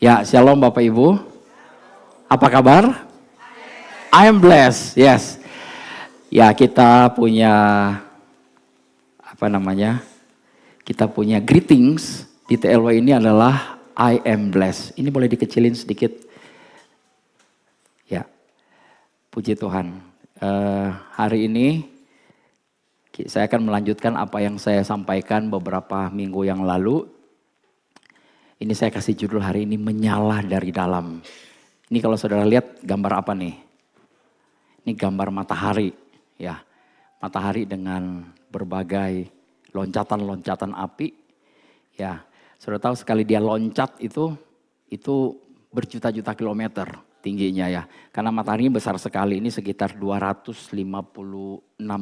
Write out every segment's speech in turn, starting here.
Ya, shalom Bapak Ibu. Apa kabar? I am blessed, yes. Ya, kita punya Kita punya greetings di TLW ini adalah I am blessed. Ini boleh dikecilin sedikit. Ya, puji Tuhan. Hari ini saya akan melanjutkan apa yang saya sampaikan beberapa minggu yang lalu. Ini saya kasih judul hari ini, menyala dari dalam. Ini kalau saudara lihat gambar apa nih? Ini gambar matahari, ya. Matahari dengan berbagai loncatan-loncatan api. Ya, saudara tahu sekali dia loncat itu berjuta-juta kilometer tingginya ya. Karena matahari besar sekali, ini sekitar 256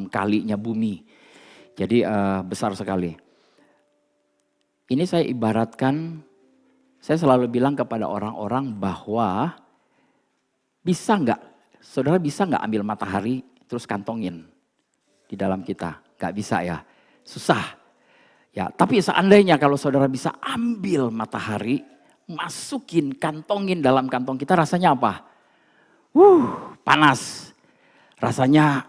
kalinya bumi. Jadi besar sekali. Ini saya ibaratkan, saya selalu bilang kepada orang-orang bahwa saudara bisa nggak ambil matahari terus kantongin di dalam kita? Nggak bisa ya, susah. Ya, tapi seandainya kalau saudara bisa ambil matahari, masukin, kantongin dalam kantong kita, rasanya apa? Panas. Rasanya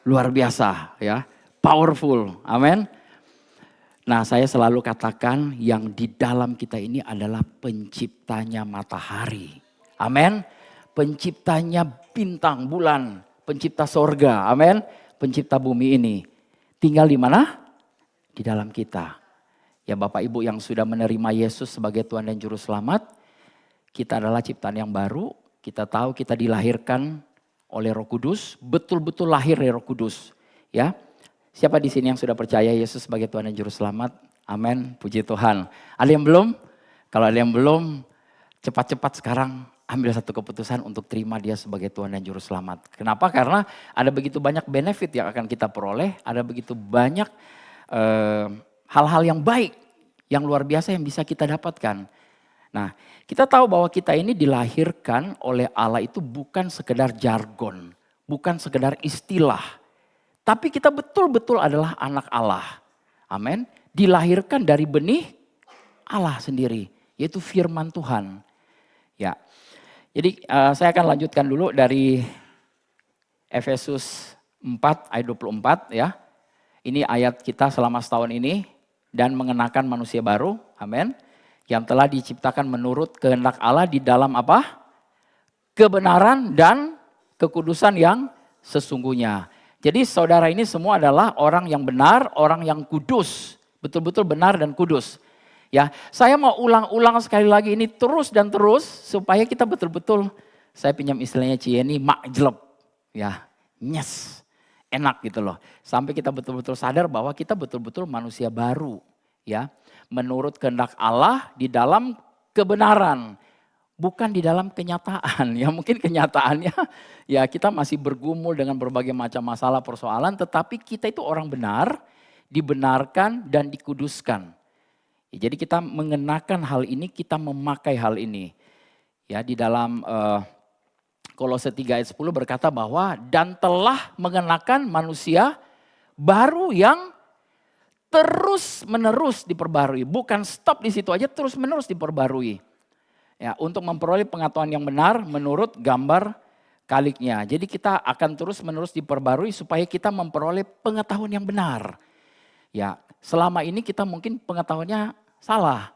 luar biasa ya, powerful, amin. Nah, saya selalu katakan yang di dalam kita ini adalah penciptanya matahari. Amin. Penciptanya bintang, bulan, pencipta sorga. Amin. Pencipta bumi ini. Tinggal di mana? Di dalam kita. Ya Bapak Ibu yang sudah menerima Yesus sebagai Tuhan dan Juru Selamat. Kita adalah ciptaan yang baru. Kita tahu kita dilahirkan oleh Roh Kudus. Betul-betul lahir dari Roh Kudus. Ya. Siapa di sini yang sudah percaya Yesus sebagai Tuhan dan Juru Selamat? Amin, puji Tuhan. Ada yang belum? Kalau ada yang belum, cepat-cepat sekarang ambil satu keputusan untuk terima dia sebagai Tuhan dan Juru Selamat. Kenapa? Karena ada begitu banyak benefit yang akan kita peroleh, ada begitu banyak hal-hal yang baik, yang luar biasa yang bisa kita dapatkan. Nah, kita tahu bahwa kita ini dilahirkan oleh Allah itu bukan sekedar jargon, bukan sekedar istilah. Tapi kita betul-betul adalah anak Allah. Amin. Dilahirkan dari benih Allah sendiri. Yaitu firman Tuhan. Ya. Jadi saya akan lanjutkan dulu dari Efesus 4 ayat 24 ya. Ini ayat kita selama setahun ini. Dan mengenakan manusia baru. Amin. Yang telah diciptakan menurut kehendak Allah di dalam apa? Kebenaran dan kekudusan yang sesungguhnya. Jadi saudara ini semua adalah orang yang benar, orang yang kudus. Betul-betul benar dan kudus. Ya, saya mau ulang-ulang sekali lagi ini terus dan terus supaya kita betul-betul, saya pinjam istilahnya Cieni, makjleb. Ya, nyes, enak gitu loh. Sampai kita betul-betul sadar bahwa kita betul-betul manusia baru. Ya, menurut kehendak Allah di dalam kebenaran. Bukan di dalam kenyataan, ya mungkin kenyataannya ya kita masih bergumul dengan berbagai macam masalah persoalan, tetapi kita itu orang benar, dibenarkan dan dikuduskan. Ya, jadi kita mengenakan hal ini, kita memakai hal ini. Ya di dalam Kolose 3 ayat 10 berkata bahwa dan telah mengenakan manusia baru yang terus menerus diperbarui, bukan stop di situ aja, terus menerus diperbarui. Ya, untuk memperoleh pengetahuan yang benar menurut gambar kaliknya. Jadi kita akan terus menerus diperbarui supaya kita memperoleh pengetahuan yang benar. Ya, selama ini kita mungkin pengetahuannya salah.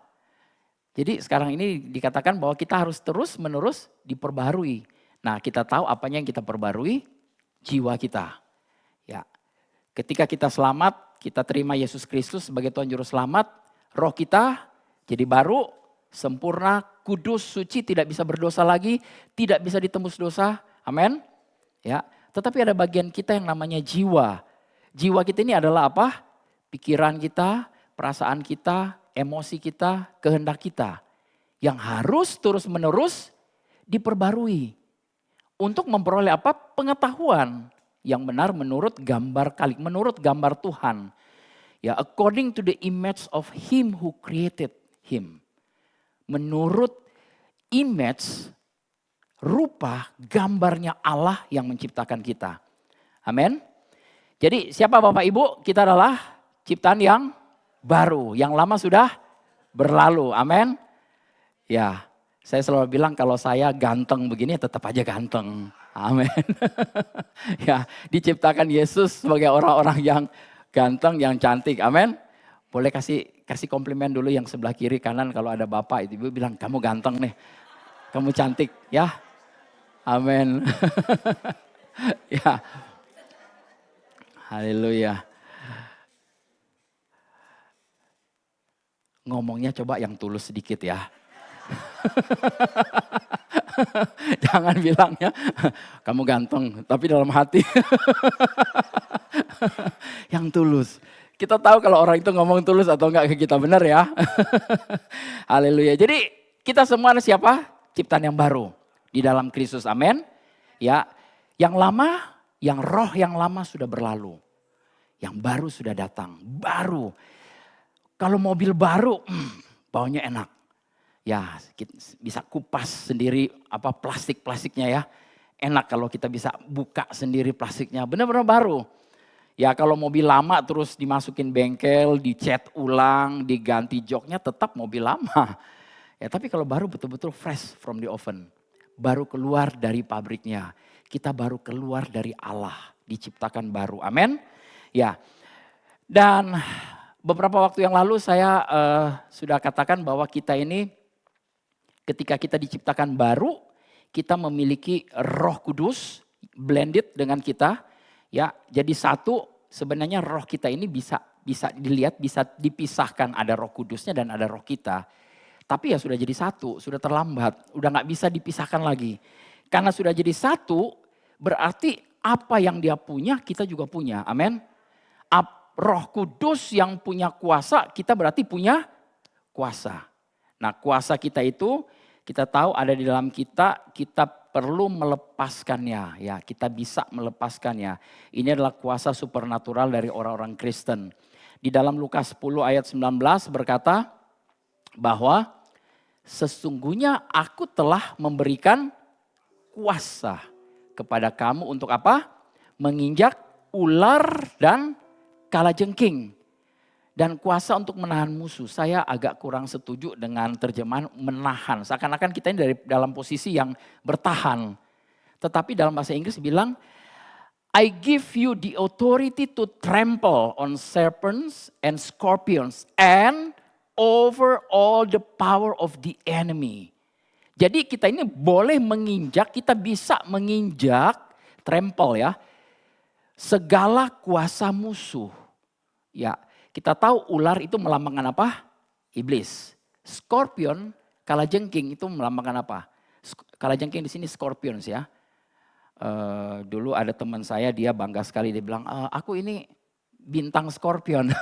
Jadi sekarang ini dikatakan bahwa kita harus terus menerus diperbarui. Nah, kita tahu apanya yang kita perbarui? Jiwa kita. Ya. Ketika kita selamat, kita terima Yesus Kristus sebagai Tuhan Juru Selamat, roh kita jadi baru, sempurna, kudus, suci, tidak bisa berdosa lagi, tidak bisa ditembus dosa. Amin. Ya, tetapi ada bagian kita yang namanya jiwa. Jiwa kita ini adalah apa? Pikiran kita, perasaan kita, emosi kita, kehendak kita. Yang harus terus-menerus diperbarui. Untuk memperoleh apa? Pengetahuan yang benar menurut gambar kalik, menurut gambar Tuhan. Ya, according to the image of Him who created him. Menurut image, rupa, gambarnya Allah yang menciptakan kita. Amin. Jadi siapa Bapak Ibu? Kita adalah ciptaan yang baru. Yang lama sudah berlalu. Amin. Ya. Saya selalu bilang kalau saya ganteng begini tetap aja ganteng. Amin. Ya, diciptakan Yesus sebagai orang-orang yang ganteng, yang cantik. Amin. Boleh kasih komplimen dulu yang sebelah kiri kanan kalau ada bapak ibu bilang kamu ganteng nih. Kamu cantik ya. Amin. Ya. Haleluya. Ngomongnya coba yang tulus sedikit ya. Jangan bilangnya kamu ganteng, tapi dalam hati yang tulus. Kita tahu kalau orang itu ngomong tulus atau enggak ke kita, benar ya. Haleluya. Jadi kita semua ada siapa? Ciptaan yang baru di dalam Kristus. Amin. Ya, yang lama, roh yang lama sudah berlalu. Yang baru sudah datang. Baru. Kalau mobil baru, baunya enak. Ya, bisa kupas sendiri apa plastiknya ya. Enak kalau kita bisa buka sendiri plastiknya. Benar-benar baru. Ya kalau mobil lama terus dimasukin bengkel, dicat ulang, diganti joknya tetap mobil lama. Ya tapi kalau baru betul-betul fresh from the oven. Baru keluar dari pabriknya. Kita baru keluar dari Allah. Diciptakan baru. Amin. Ya. Dan beberapa waktu yang lalu saya sudah katakan bahwa kita ini ketika kita diciptakan baru, kita memiliki Roh Kudus blended dengan kita. Ya, jadi satu sebenarnya roh kita ini bisa dilihat, bisa dipisahkan ada Roh Kudusnya dan ada roh kita. Tapi ya sudah jadi satu, sudah terlambat, udah nggak bisa dipisahkan lagi. Karena sudah jadi satu, berarti apa yang dia punya kita juga punya. Amin. Roh Kudus yang punya kuasa, kita berarti punya kuasa. Nah, kuasa kita itu kita tahu ada di dalam kita perlu melepaskannya, ya kita bisa melepaskannya. Ini adalah kuasa supernatural dari orang-orang Kristen. Di dalam Lukas 10 ayat 19 berkata bahwa sesungguhnya aku telah memberikan kuasa kepada kamu untuk apa? Menginjak ular dan kalajengking. Dan kuasa untuk menahan musuh. Saya agak kurang setuju dengan terjemahan menahan. Seakan-akan kita ini dalam posisi yang bertahan. Tetapi dalam bahasa Inggris bilang, I give you the authority to trample on serpents and scorpions and over all the power of the enemy. Jadi kita ini boleh menginjak, kita bisa menginjak, trample ya, segala kuasa musuh. Ya. Kita tahu ular itu melambangkan apa? Iblis. Scorpion, kalajengking itu melambangkan apa? Kalajengking di sini scorpions ya. Dulu ada teman saya dia bangga sekali dia bilang, aku ini bintang scorpion.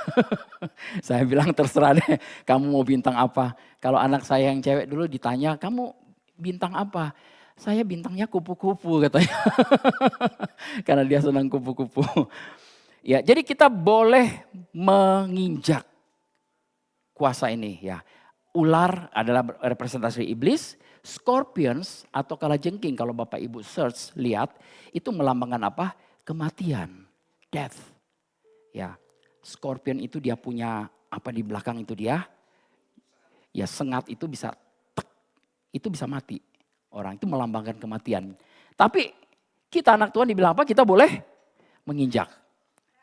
Saya bilang terserah deh, kamu mau bintang apa? Kalau anak saya yang cewek dulu ditanya, kamu bintang apa? Saya bintangnya kupu-kupu katanya. Karena dia senang kupu-kupu. Ya, jadi kita boleh menginjak kuasa ini ya. Ular adalah representasi iblis, scorpions atau kalajengking kalau Bapak Ibu search lihat itu melambangkan apa? Kematian, death. Ya, scorpion itu dia punya apa di belakang itu dia? Ya sengat itu bisa itu bisa mati. Orang itu melambangkan kematian. Tapi kita anak Tuhan dibilang apa? Kita boleh menginjak.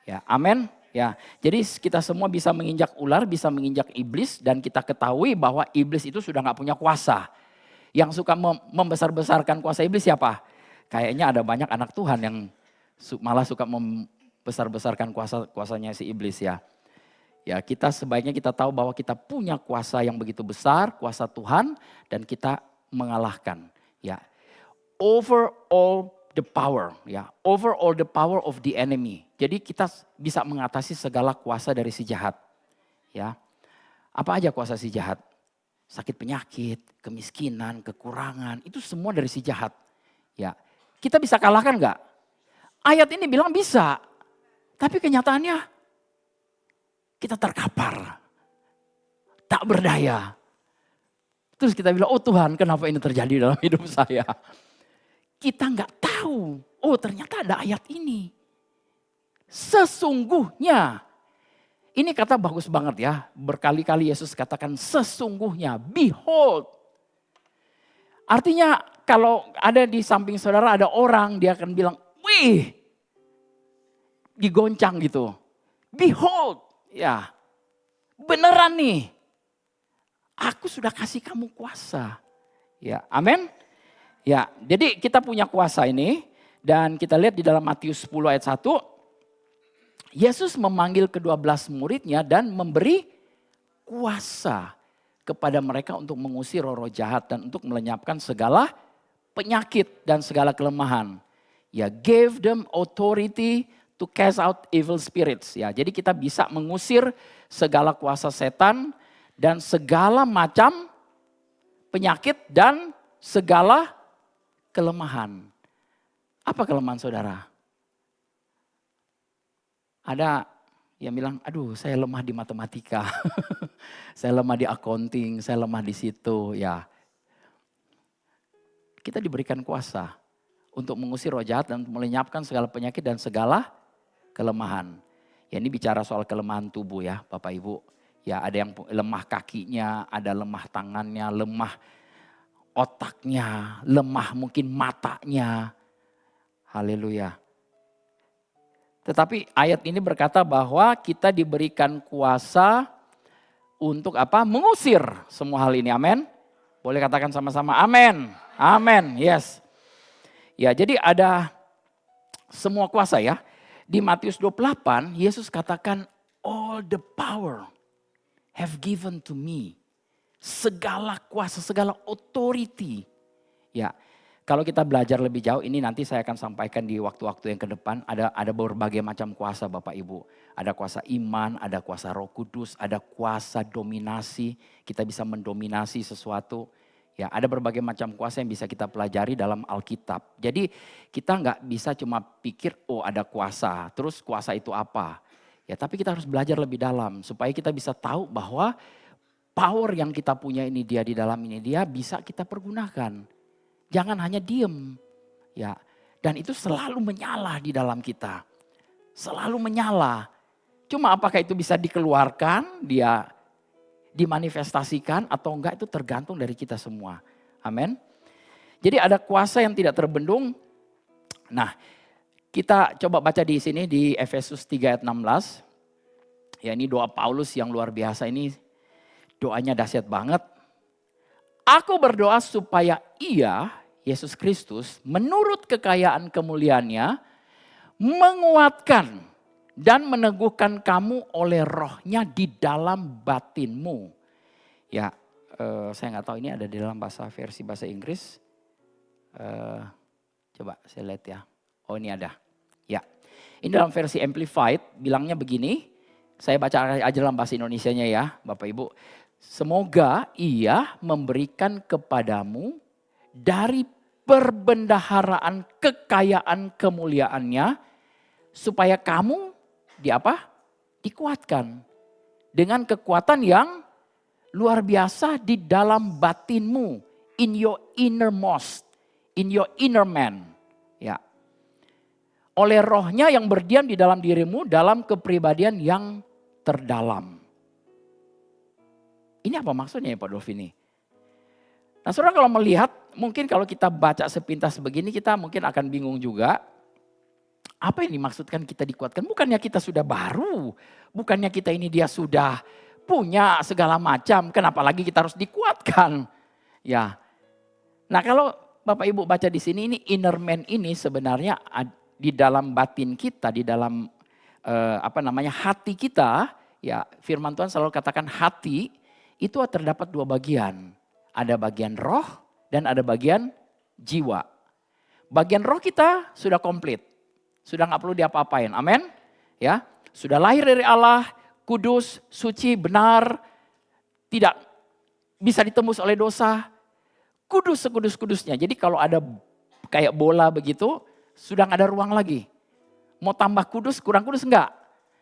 Ya, amin. Ya, jadi kita semua bisa menginjak ular, bisa menginjak iblis dan kita ketahui bahwa iblis itu sudah nggak punya kuasa. Yang suka membesar-besarkan kuasa iblis siapa? Kayaknya ada banyak anak Tuhan yang malah suka membesar-besarkan kuasanya si iblis ya. Ya, kita sebaiknya kita tahu bahwa kita punya kuasa yang begitu besar, kuasa Tuhan dan kita mengalahkan. Ya, over all the power, ya, over all the power of the enemy. Jadi kita bisa mengatasi segala kuasa dari si jahat. Ya, apa aja kuasa si jahat? Sakit penyakit, kemiskinan, kekurangan, itu semua dari si jahat. Ya, kita bisa kalahkan nggak? Ayat ini bilang bisa, tapi kenyataannya kita terkapar, tak berdaya. Terus kita bilang, oh Tuhan, kenapa ini terjadi dalam hidup saya? Kita nggak tahu, oh ternyata ada ayat ini. Sesungguhnya, ini kata bagus banget ya. Berkali-kali Yesus katakan sesungguhnya, behold. Artinya kalau ada di samping saudara ada orang, dia akan bilang, wih, digoncang gitu. Behold, ya beneran nih. Aku sudah kasih kamu kuasa. Ya, amin. Ya, jadi kita punya kuasa ini. Dan kita lihat di dalam Matius 10 ayat 1. Yesus memanggil ke-12 muridnya dan memberi kuasa kepada mereka untuk mengusir roh-roh jahat. Dan untuk melenyapkan segala penyakit dan segala kelemahan. Ya, gave them authority to cast out evil spirits. Ya, jadi kita bisa mengusir segala kuasa setan dan segala macam penyakit dan segala kelemahan. Apa kelemahan saudara? Ada yang bilang, aduh saya lemah di matematika. Saya lemah di accounting, saya lemah di situ. Ya, kita diberikan kuasa untuk mengusir roh jahat dan melenyapkan segala penyakit dan segala kelemahan. Ya, ini bicara soal kelemahan tubuh ya Bapak Ibu. Ya, ada yang lemah kakinya, ada lemah tangannya, lemah otaknya, lemah mungkin matanya. Haleluya. Tetapi ayat ini berkata bahwa kita diberikan kuasa untuk apa? Mengusir semua hal ini. Amin. Boleh katakan sama-sama amin. Amin. Yes. Ya, jadi ada semua kuasa ya. Di Matius 28 Yesus katakan all the power have given to me. Segala kuasa, segala authority. Ya. Kalau kita belajar lebih jauh, ini nanti saya akan sampaikan di waktu-waktu yang ke depan. Ada berbagai macam kuasa Bapak Ibu. Ada kuasa iman, ada kuasa Roh Kudus, ada kuasa dominasi. Kita bisa mendominasi sesuatu. Ya, ada berbagai macam kuasa yang bisa kita pelajari dalam Alkitab. Jadi kita nggak bisa cuma pikir, oh ada kuasa, terus kuasa itu apa. Ya, tapi kita harus belajar lebih dalam supaya kita bisa tahu bahwa power yang kita punya ini dia di dalam ini dia bisa kita pergunakan. Jangan hanya diem, ya. Dan itu selalu menyala di dalam kita, selalu menyala. Cuma apakah itu bisa dikeluarkan, dia dimanifestasikan atau enggak itu tergantung dari kita semua. Amin. Jadi ada kuasa yang tidak terbendung. Nah, kita coba baca di sini di Efesus 3 ayat 16. Ya, ini doa Paulus yang luar biasa ini. Doanya dahsyat banget. Aku berdoa supaya ia, Yesus Kristus, menurut kekayaan kemuliaannya, menguatkan dan meneguhkan kamu oleh rohnya di dalam batinmu. Ya, saya nggak tahu ini ada di dalam versi bahasa Inggris. Coba saya lihat ya. Oh, ini ada. Ya, ini dalam versi Amplified bilangnya begini. Saya baca aja dalam bahasa Indonesianya ya, Bapak Ibu. Semoga ia memberikan kepadamu dari perbendaharaan kekayaan kemuliaannya supaya kamu dikuatkan dengan kekuatan yang luar biasa di dalam batinmu, in your innermost, in your inner man. Ya. Oleh rohnya yang berdiam di dalam dirimu dalam kepribadian yang terdalam. Ini apa maksudnya ya Pak Dolvini? Nah saudara kalau melihat, mungkin kalau kita baca sepintas begini kita mungkin akan bingung juga. Apa yang dimaksudkan kita dikuatkan? Bukannya kita sudah baru, bukannya kita ini dia sudah punya segala macam, kenapa lagi kita harus dikuatkan? Ya. Nah kalau Bapak Ibu baca di sini ini inner man ini sebenarnya di dalam batin kita, di dalam hati kita, ya firman Tuhan selalu katakan hati itu terdapat dua bagian. Ada bagian roh dan ada bagian jiwa. Bagian roh kita sudah komplit. Sudah gak perlu diapa-apain. Amin. Ya, sudah lahir dari Allah, kudus, suci, benar. Tidak bisa ditembus oleh dosa. Kudus sekudus-kudusnya. Jadi kalau ada kayak bola begitu, sudah gak ada ruang lagi. Mau tambah kudus, kurang kudus enggak?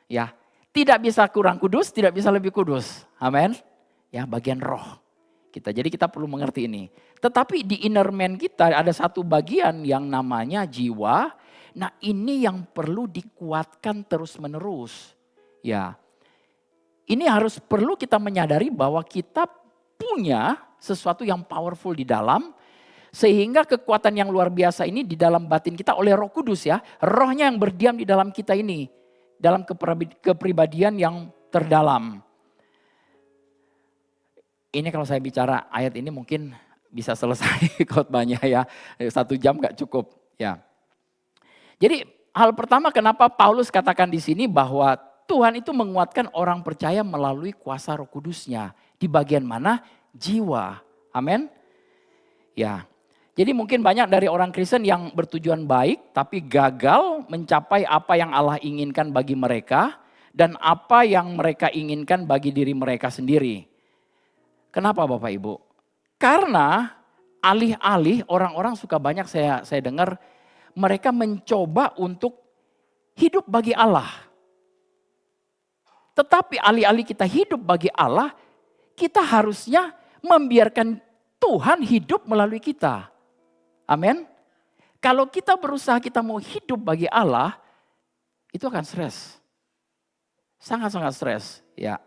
Ya, tidak bisa kurang kudus, tidak bisa lebih kudus. Amin. Ya, bagian roh kita. Jadi kita perlu mengerti ini. Tetapi di inner man kita ada satu bagian yang namanya jiwa. Nah, ini yang perlu dikuatkan terus-menerus. Ya. Ini harus perlu kita menyadari bahwa kita punya sesuatu yang powerful di dalam. Sehingga kekuatan yang luar biasa ini di dalam batin kita oleh Roh Kudus ya. Rohnya yang berdiam di dalam kita ini. Dalam kepribadian yang terdalam. Ini kalau saya bicara ayat ini mungkin bisa selesai khotbahnya ya. 1 jam gak cukup ya. Jadi hal pertama kenapa Paulus katakan di sini bahwa Tuhan itu menguatkan orang percaya melalui kuasa Roh Kudusnya. Di bagian mana? Jiwa. Amin. Ya. Jadi mungkin banyak dari orang Kristen yang bertujuan baik tapi gagal mencapai apa yang Allah inginkan bagi mereka dan apa yang mereka inginkan bagi diri mereka sendiri. Kenapa Bapak Ibu? Karena alih-alih orang-orang suka banyak saya dengar mereka mencoba untuk hidup bagi Allah. Tetapi alih-alih kita hidup bagi Allah, kita harusnya membiarkan Tuhan hidup melalui kita. Amin. Kalau kita berusaha kita mau hidup bagi Allah, itu akan stres. Sangat-sangat stres, ya.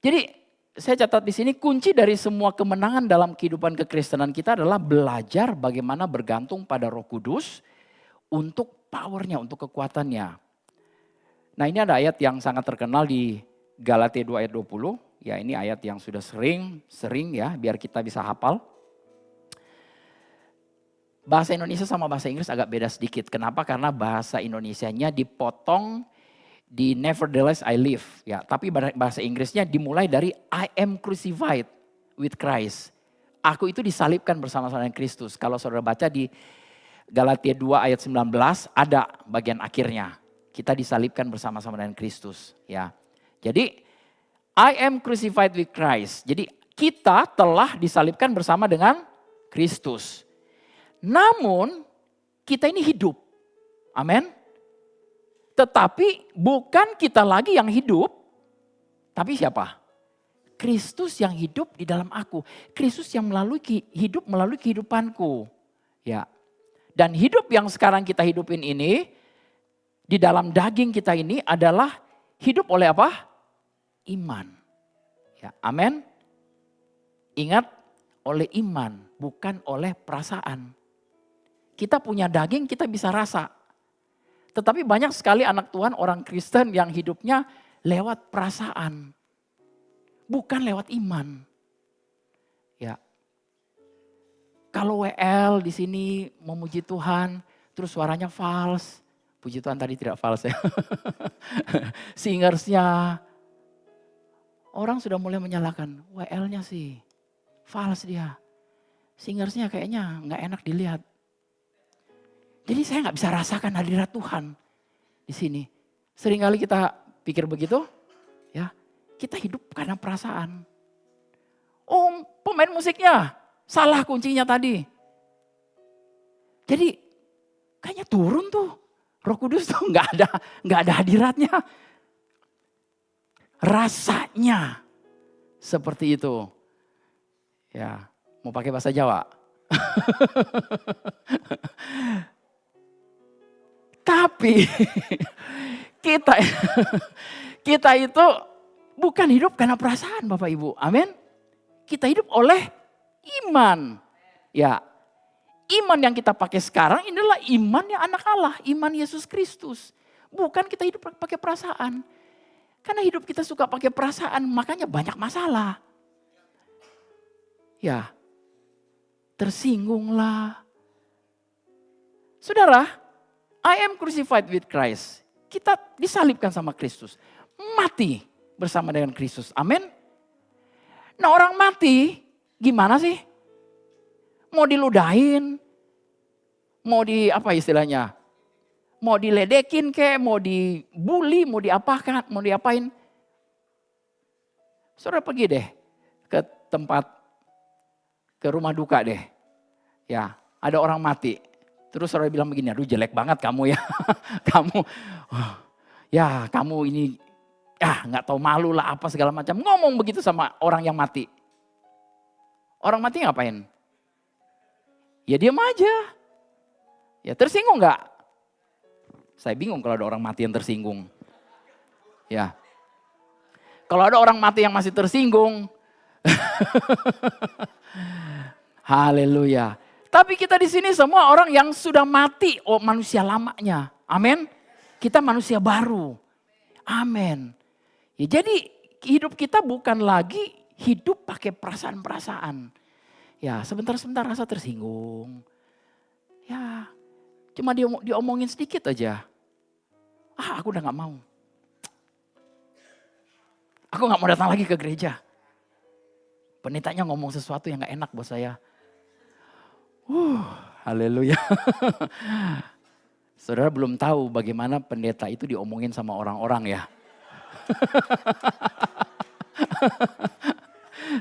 Jadi saya catat di sini kunci dari semua kemenangan dalam kehidupan kekristenan kita adalah belajar bagaimana bergantung pada Roh Kudus untuk powernya, untuk kekuatannya. Nah, ini ada ayat yang sangat terkenal di Galatia 2 ayat 20. Ya, ini ayat yang sudah sering ya, biar kita bisa hafal. Bahasa Indonesia sama bahasa Inggris agak beda sedikit. Kenapa? Karena bahasa Indonesianya dipotong di nevertheless I live. Ya, tapi bahasa Inggrisnya dimulai dari I am crucified with Christ. Aku itu disalibkan bersama-sama dengan Kristus. Kalau saudara baca di Galatia 2 ayat 19 ada bagian akhirnya. Kita disalibkan bersama-sama dengan Kristus. Ya, jadi I am crucified with Christ. Jadi kita telah disalibkan bersama dengan Kristus. Namun kita ini hidup. Amin. Tetapi bukan kita lagi yang hidup. Tapi siapa? Kristus yang hidup di dalam aku. Kristus yang hidup melalui kehidupanku. Ya. Dan hidup yang sekarang kita hidupin ini. Di dalam daging kita ini adalah hidup oleh apa? Iman. Ya, amin. Ingat, oleh iman, bukan oleh perasaan. Kita punya daging, kita bisa rasa. Tetapi banyak sekali anak Tuhan, orang Kristen yang hidupnya lewat perasaan. Bukan lewat iman. Ya. Kalau WL di sini memuji Tuhan, terus suaranya false. Puji Tuhan tadi tidak false ya. Singersnya, orang sudah mulai menyalahkan. WL-nya sih false dia. Singersnya kayaknya gak enak dilihat. Jadi saya nggak bisa rasakan hadirat Tuhan di sini. Seringkali kita pikir begitu, ya kita hidup karena perasaan. Oh, pemain musiknya salah kuncinya tadi. Jadi kayaknya turun tuh, Roh Kudus tuh nggak ada hadiratnya. Rasanya seperti itu. Ya, mau pakai bahasa Jawa. Tapi kita itu bukan hidup karena perasaan Bapak Ibu. Amin. Kita hidup oleh iman. Ya. Iman yang kita pakai sekarang inilah iman yang anak Allah, iman Yesus Kristus. Bukan kita hidup pakai perasaan. Karena hidup kita suka pakai perasaan, makanya banyak masalah. Ya. Tersinggunglah. Saudara, I am crucified with Christ. Kita disalibkan sama Kristus. Mati bersama dengan Kristus. Amin. Nah, orang mati gimana sih? Mau diludahin? Mau apa istilahnya? Mau diledekin kek, mau dibully, mau diapain? Saudara pergi deh ke rumah duka deh. Ya, ada orang mati. Terus saudara bilang begini, aduh jelek banget kamu ya. kamu ini, gak tahu malu lah apa segala macam. Ngomong begitu sama orang yang mati. Orang mati ngapain? Ya diam aja. Ya tersinggung gak? Saya bingung kalau ada orang mati yang tersinggung. Ya. Kalau ada orang mati yang masih tersinggung. Haleluya. Tapi kita di sini semua orang yang sudah mati, manusia lamanya. Amin. Kita manusia baru. Amin. Ya, jadi hidup kita bukan lagi hidup pakai perasaan-perasaan. Ya, sebentar-sebentar rasa tersinggung. Ya, cuma diomongin sedikit aja. Aku udah gak mau. Aku gak mau datang lagi ke gereja. Pendetanya ngomong sesuatu yang gak enak buat saya. Haleluya. Saudara belum tahu bagaimana pendeta itu diomongin sama orang-orang ya.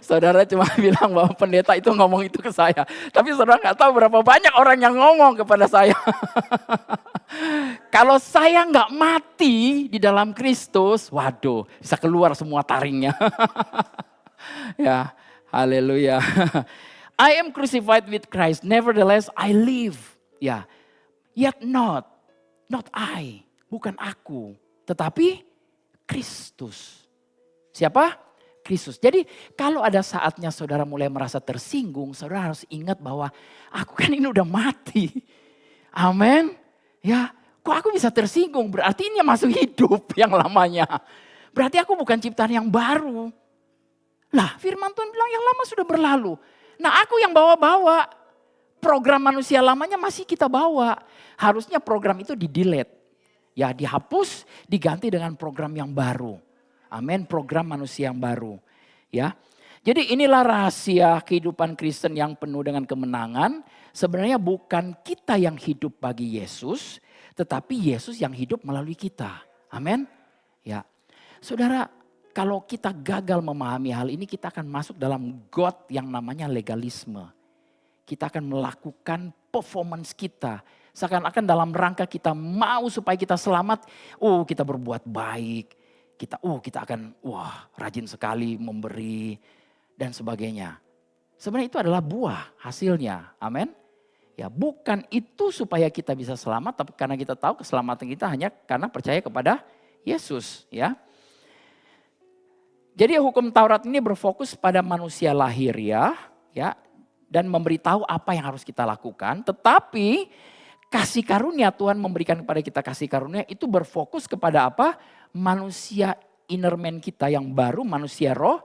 Saudara cuma bilang bahwa pendeta itu ngomong itu ke saya. Tapi saudara gak tahu berapa banyak orang yang ngomong kepada saya. Kalau saya gak mati di dalam Kristus, waduh bisa keluar semua taringnya. Ya, haleluya. I am crucified with Christ, nevertheless I live. Ya, yet not I, bukan aku, tetapi Kristus. Siapa? Kristus. Jadi kalau ada saatnya saudara mulai merasa tersinggung, saudara harus ingat bahwa aku kan ini udah mati. Amin. Ya, kok aku bisa tersinggung? Berarti ini masuk hidup yang lamanya. Berarti aku bukan ciptaan yang baru. Lah, firman Tuhan bilang yang lama sudah berlalu. Nah, aku yang bawa-bawa. Program manusia lamanya masih kita bawa. Harusnya program itu di-delete. Ya, dihapus, diganti dengan program yang baru. Amin, program manusia yang baru. Ya. Jadi inilah rahasia kehidupan Kristen yang penuh dengan kemenangan. Sebenarnya bukan kita yang hidup bagi Yesus, tetapi Yesus yang hidup melalui kita. Amin. Ya. Saudara, kalau kita gagal memahami hal ini, kita akan masuk dalam got yang namanya legalisme. Kita akan melakukan performance kita. Seakan-akan dalam rangka kita mau supaya kita selamat. Kita berbuat baik. Kita akan rajin sekali memberi dan sebagainya. Sebenarnya itu adalah buah hasilnya. Amin. Ya, bukan itu supaya kita bisa selamat, tapi karena kita tahu keselamatan kita hanya karena percaya kepada Yesus, ya. Jadi hukum Taurat ini berfokus pada manusia lahir ya, dan memberitahu apa yang harus kita lakukan. Tetapi kasih karunia, Tuhan memberikan kepada kita kasih karunia itu berfokus kepada apa? Manusia inner man kita yang baru, manusia roh,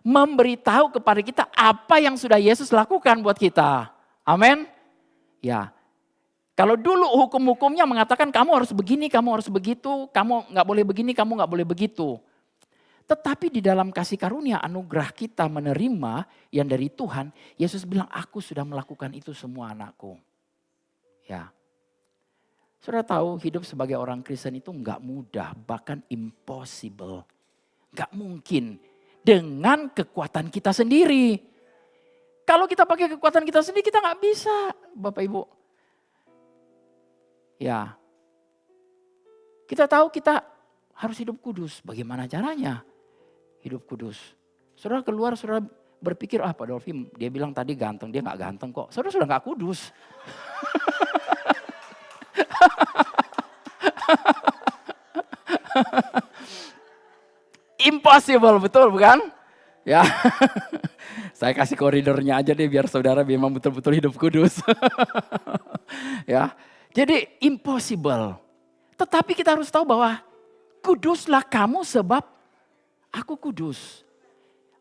memberitahu kepada kita apa yang sudah Yesus lakukan buat kita. Amin. Ya. Kalau dulu hukum-hukumnya mengatakan kamu harus begini, kamu harus begitu, kamu nggak boleh begini, kamu nggak boleh begitu. Tetapi di dalam kasih karunia anugerah kita menerima yang dari Tuhan, Yesus bilang aku sudah melakukan itu semua anakku. Ya. Saudara tahu hidup sebagai orang Kristen itu enggak mudah, bahkan impossible. Enggak mungkin dengan kekuatan kita sendiri. Kalau kita pakai kekuatan kita sendiri kita enggak bisa, Bapak Ibu. Ya. Kita tahu kita harus hidup kudus, bagaimana caranya? Hidup kudus. Saudara keluar, saudara berpikir, Pak Dolfi dia bilang tadi ganteng, dia gak ganteng kok. Saudara sudah gak kudus. Impossible, betul bukan? Ya, saya kasih koridornya aja deh biar saudara memang betul-betul hidup kudus. Ya, jadi impossible. Tetapi kita harus tahu bahwa kuduslah kamu sebab aku kudus.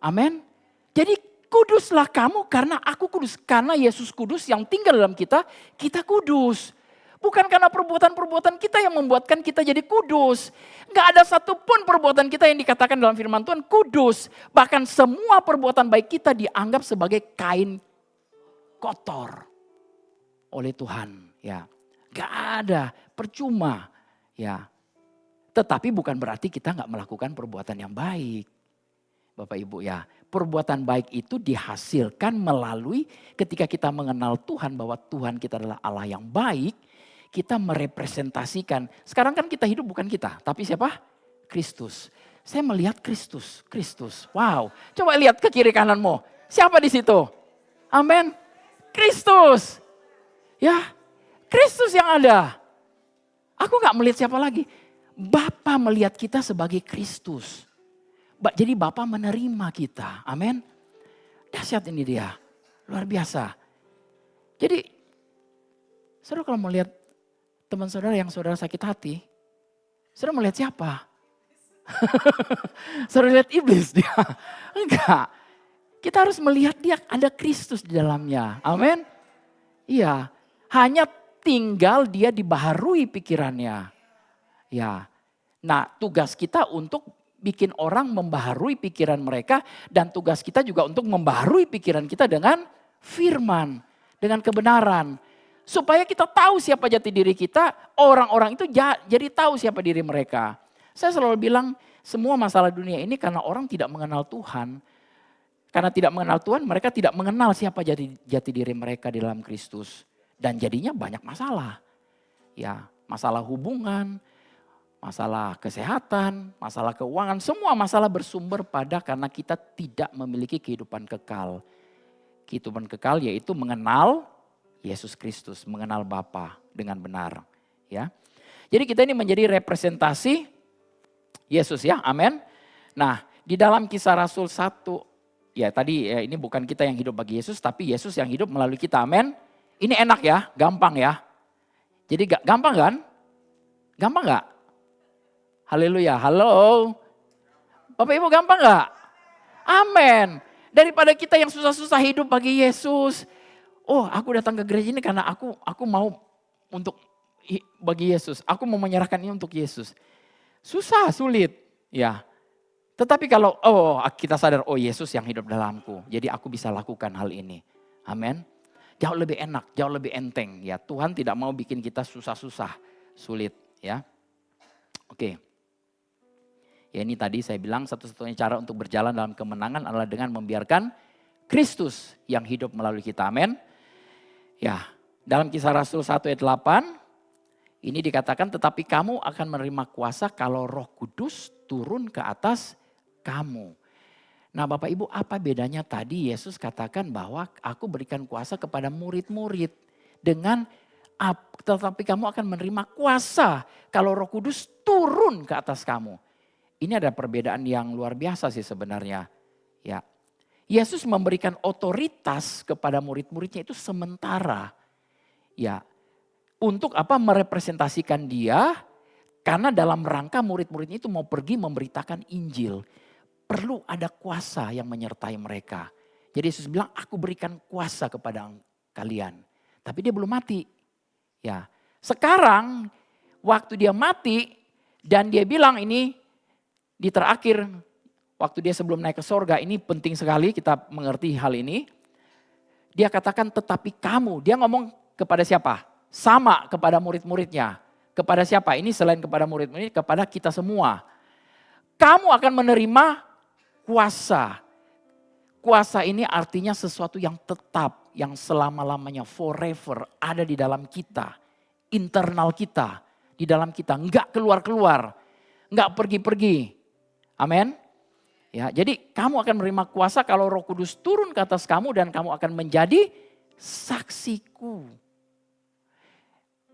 Amin. Jadi kuduslah kamu karena aku kudus. Karena Yesus kudus yang tinggal dalam kita, kita kudus. Bukan karena perbuatan-perbuatan kita yang membuatkan kita jadi kudus. Gak ada satupun perbuatan kita yang dikatakan dalam firman Tuhan kudus. Bahkan semua perbuatan baik kita dianggap sebagai kain kotor oleh Tuhan. Ya, gak ada, percuma. Ya. Tetapi bukan berarti kita gak melakukan perbuatan yang baik. Bapak Ibu ya, perbuatan baik itu dihasilkan melalui ketika kita mengenal Tuhan bahwa Tuhan kita adalah Allah yang baik. Kita merepresentasikan, sekarang kan kita hidup bukan kita, tapi siapa? Kristus. Saya melihat Kristus, wow. Coba lihat ke kiri kananmu, siapa di situ? Amin, Kristus. Ya, Kristus yang ada. Aku gak melihat siapa lagi. Bapa melihat kita sebagai Kristus. Jadi Bapa menerima kita. Amin. Dahsyat ini dia. Luar biasa. Jadi, saudara kalau mau lihat teman saudara yang saudara sakit hati, saudara melihat siapa? Saudara lihat iblis dia? Enggak. Kita harus melihat dia ada Kristus di dalamnya. Amin. Iya. Hanya tinggal dia dibaharui pikirannya. Ya. Nah, tugas kita untuk bikin orang membaharui pikiran mereka. Dan tugas kita juga untuk membaharui pikiran kita dengan firman. Dengan kebenaran. Supaya kita tahu siapa jati diri kita. Orang-orang itu jadi tahu siapa diri mereka. Saya selalu bilang semua masalah dunia ini karena orang tidak mengenal Tuhan. Karena tidak mengenal Tuhan, mereka tidak mengenal siapa jati diri mereka di dalam Kristus. Dan jadinya banyak masalah. Ya, masalah hubungan, masalah kesehatan, masalah keuangan. Semua masalah bersumber pada karena kita tidak memiliki kehidupan kekal. Kehidupan kekal yaitu mengenal Yesus Kristus, mengenal Bapa dengan benar. Ya, jadi kita ini menjadi representasi Yesus ya, amin. Nah, di dalam Kisah Rasul 1, ya tadi ya, ini bukan kita yang hidup bagi Yesus, tapi Yesus yang hidup melalui kita, amin. Ini enak ya, gampang ya. Jadi gampang kan? Gampang gak? Haleluya, halo. Bapak Ibu gampang gak? Amin. Daripada kita yang susah-susah hidup bagi Yesus. Oh, aku datang ke gereja ini karena aku mau untuk bagi Yesus. Aku mau menyerahkan ini untuk Yesus. Susah, sulit. Ya. Tetapi kalau kita sadar, Yesus yang hidup dalamku. Jadi aku bisa lakukan hal ini. Amin. Jauh lebih enak, jauh lebih enteng. Ya, Tuhan tidak mau bikin kita susah-susah, sulit. Ya. Oke. Ya ini tadi saya bilang satu-satunya cara untuk berjalan dalam kemenangan adalah dengan membiarkan Kristus yang hidup melalui kita. Amin. Ya, dalam Kisah Rasul 1 ayat 8. Ini dikatakan tetapi kamu akan menerima kuasa kalau Roh Kudus turun ke atas kamu. Nah Bapak Ibu apa bedanya tadi Yesus katakan bahwa aku berikan kuasa kepada murid-murid. Dengan tetapi kamu akan menerima kuasa kalau Roh Kudus turun ke atas kamu. Ini ada perbedaan yang luar biasa sih sebenarnya. Ya, Yesus memberikan otoritas kepada murid-muridnya itu sementara. Ya. Untuk apa? Merepresentasikan dia karena dalam rangka murid-muridnya itu mau pergi memberitakan Injil. Perlu ada kuasa yang menyertai mereka. Jadi Yesus bilang aku berikan kuasa kepada kalian. Tapi dia belum mati. Ya, sekarang waktu dia mati dan dia bilang ini di terakhir waktu dia sebelum naik ke sorga ini penting sekali kita mengerti hal ini. Dia katakan tetapi kamu, dia ngomong kepada siapa? Sama kepada murid-muridnya. Kepada siapa? Ini selain kepada murid-murid, kepada kita semua. Kamu akan menerima kuasa. Kuasa ini artinya sesuatu yang tetap, yang selama-lamanya forever ada di dalam kita. Internal kita, di dalam kita. Enggak keluar-keluar, enggak pergi-pergi. Amin. Ya, jadi kamu akan menerima kuasa kalau Roh Kudus turun ke atas kamu dan kamu akan menjadi saksiku.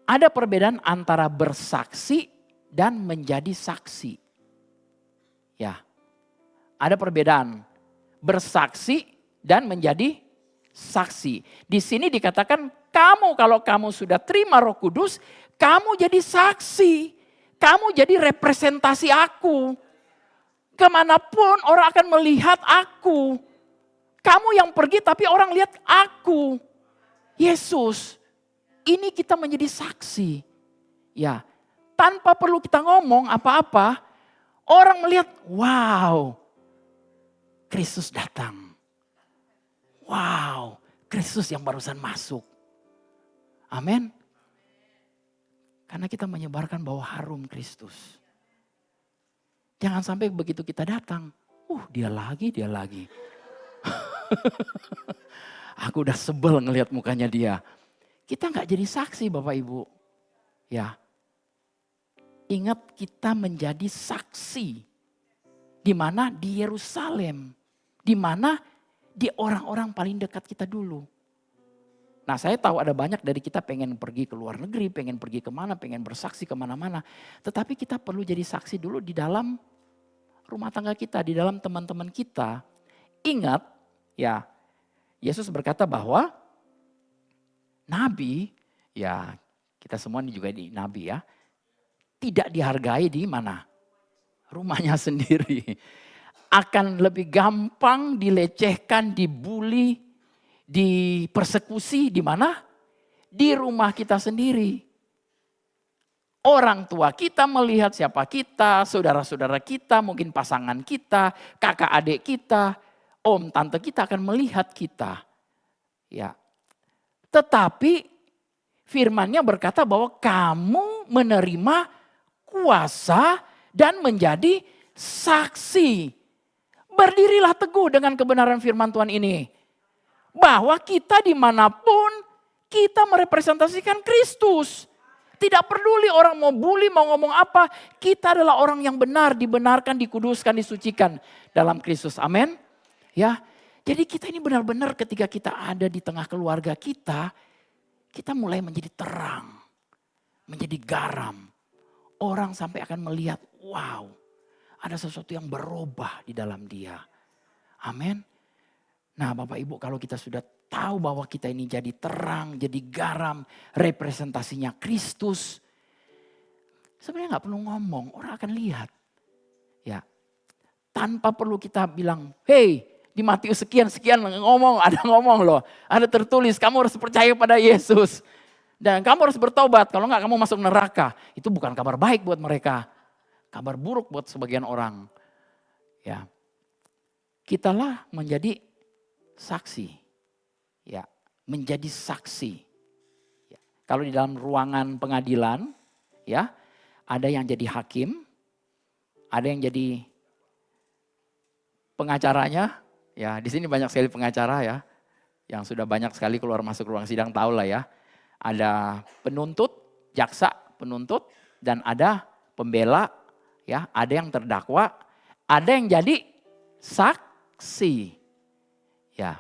Ada perbedaan antara bersaksi dan menjadi saksi. Ya. Ada perbedaan bersaksi dan menjadi saksi. Di sini dikatakan kamu kalau kamu sudah terima Roh Kudus, kamu jadi saksi. Kamu jadi representasi aku. Kemanapun orang akan melihat aku. Kamu yang pergi tapi orang lihat aku. Yesus. Ini kita menjadi saksi. Ya, tanpa perlu kita ngomong apa-apa, orang melihat, wow, Kristus datang. Wow, Kristus yang barusan masuk. Amin. Karena kita menyebarkan bau harum Kristus. Jangan sampai begitu kita datang, dia lagi. Aku udah sebel ngelihat mukanya dia. Kita gak jadi saksi Bapak Ibu. Ya. Ingat kita menjadi saksi. Di mana? Di Yerusalem. Di mana? Di orang-orang paling dekat kita dulu. Nah saya tahu ada banyak dari kita pengen pergi ke luar negeri, pengen pergi kemana, pengen bersaksi kemana-mana. Tetapi kita perlu jadi saksi dulu di dalam rumah tangga kita, di dalam teman-teman kita. Ingat ya, Yesus berkata bahwa nabi, ya kita semua ini juga di nabi ya, tidak dihargai di mana? Rumahnya sendiri. Akan lebih gampang dilecehkan, dibully, dipersekusi di mana? Di rumah kita sendiri. Orang tua kita melihat siapa kita, saudara-saudara kita, mungkin pasangan kita, kakak adik kita, om tante kita akan melihat kita. Ya. Tetapi firman-Nya berkata bahwa kamu menerima kuasa dan menjadi saksi. Berdirilah teguh dengan kebenaran firman Tuhan ini. Bahwa kita dimanapun kita merepresentasikan Kristus. Tidak peduli orang mau bully, mau ngomong apa. Kita adalah orang yang benar, dibenarkan, dikuduskan, disucikan dalam Kristus. Amin. Ya, jadi kita ini benar-benar ketika kita ada di tengah keluarga kita mulai menjadi terang. Menjadi garam. Orang sampai akan melihat, wow, ada sesuatu yang berubah di dalam dia. Amin. Nah Bapak Ibu, kalau kita sudah tahu bahwa kita ini jadi terang, jadi garam, representasinya Kristus. Sebenarnya gak perlu ngomong, orang akan lihat. Ya, tanpa perlu kita bilang, hey di Matius sekian ngomong, loh. Ada tertulis, kamu harus percaya pada Yesus. Dan kamu harus bertobat, kalau enggak kamu masuk neraka. Itu bukan kabar baik buat mereka. Kabar buruk buat sebagian orang. Ya, kitalah menjadi saksi, ya, menjadi saksi. Ya. Kalau di dalam ruangan pengadilan, ya, ada yang jadi hakim, ada yang jadi pengacaranya. Ya, di sini banyak sekali pengacara ya, yang sudah banyak sekali keluar masuk ruang sidang tahu lah ya. Ada penuntut, jaksa, penuntut, dan ada pembela, ya, ada yang terdakwa, ada yang jadi saksi. Ya,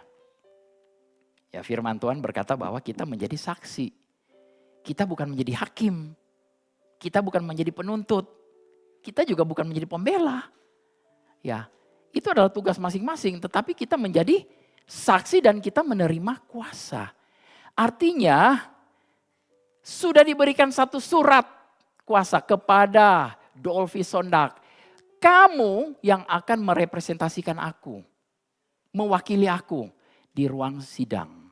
firman Tuhan berkata bahwa kita menjadi saksi. Kita bukan menjadi hakim. Kita bukan menjadi penuntut. Kita juga bukan menjadi pembela. Ya, itu adalah tugas masing-masing. Tetapi kita menjadi saksi dan kita menerima kuasa. Artinya sudah diberikan satu surat kuasa kepada Dolphy Sondak. Kamu yang akan merepresentasikan aku. Mewakili aku di ruang sidang.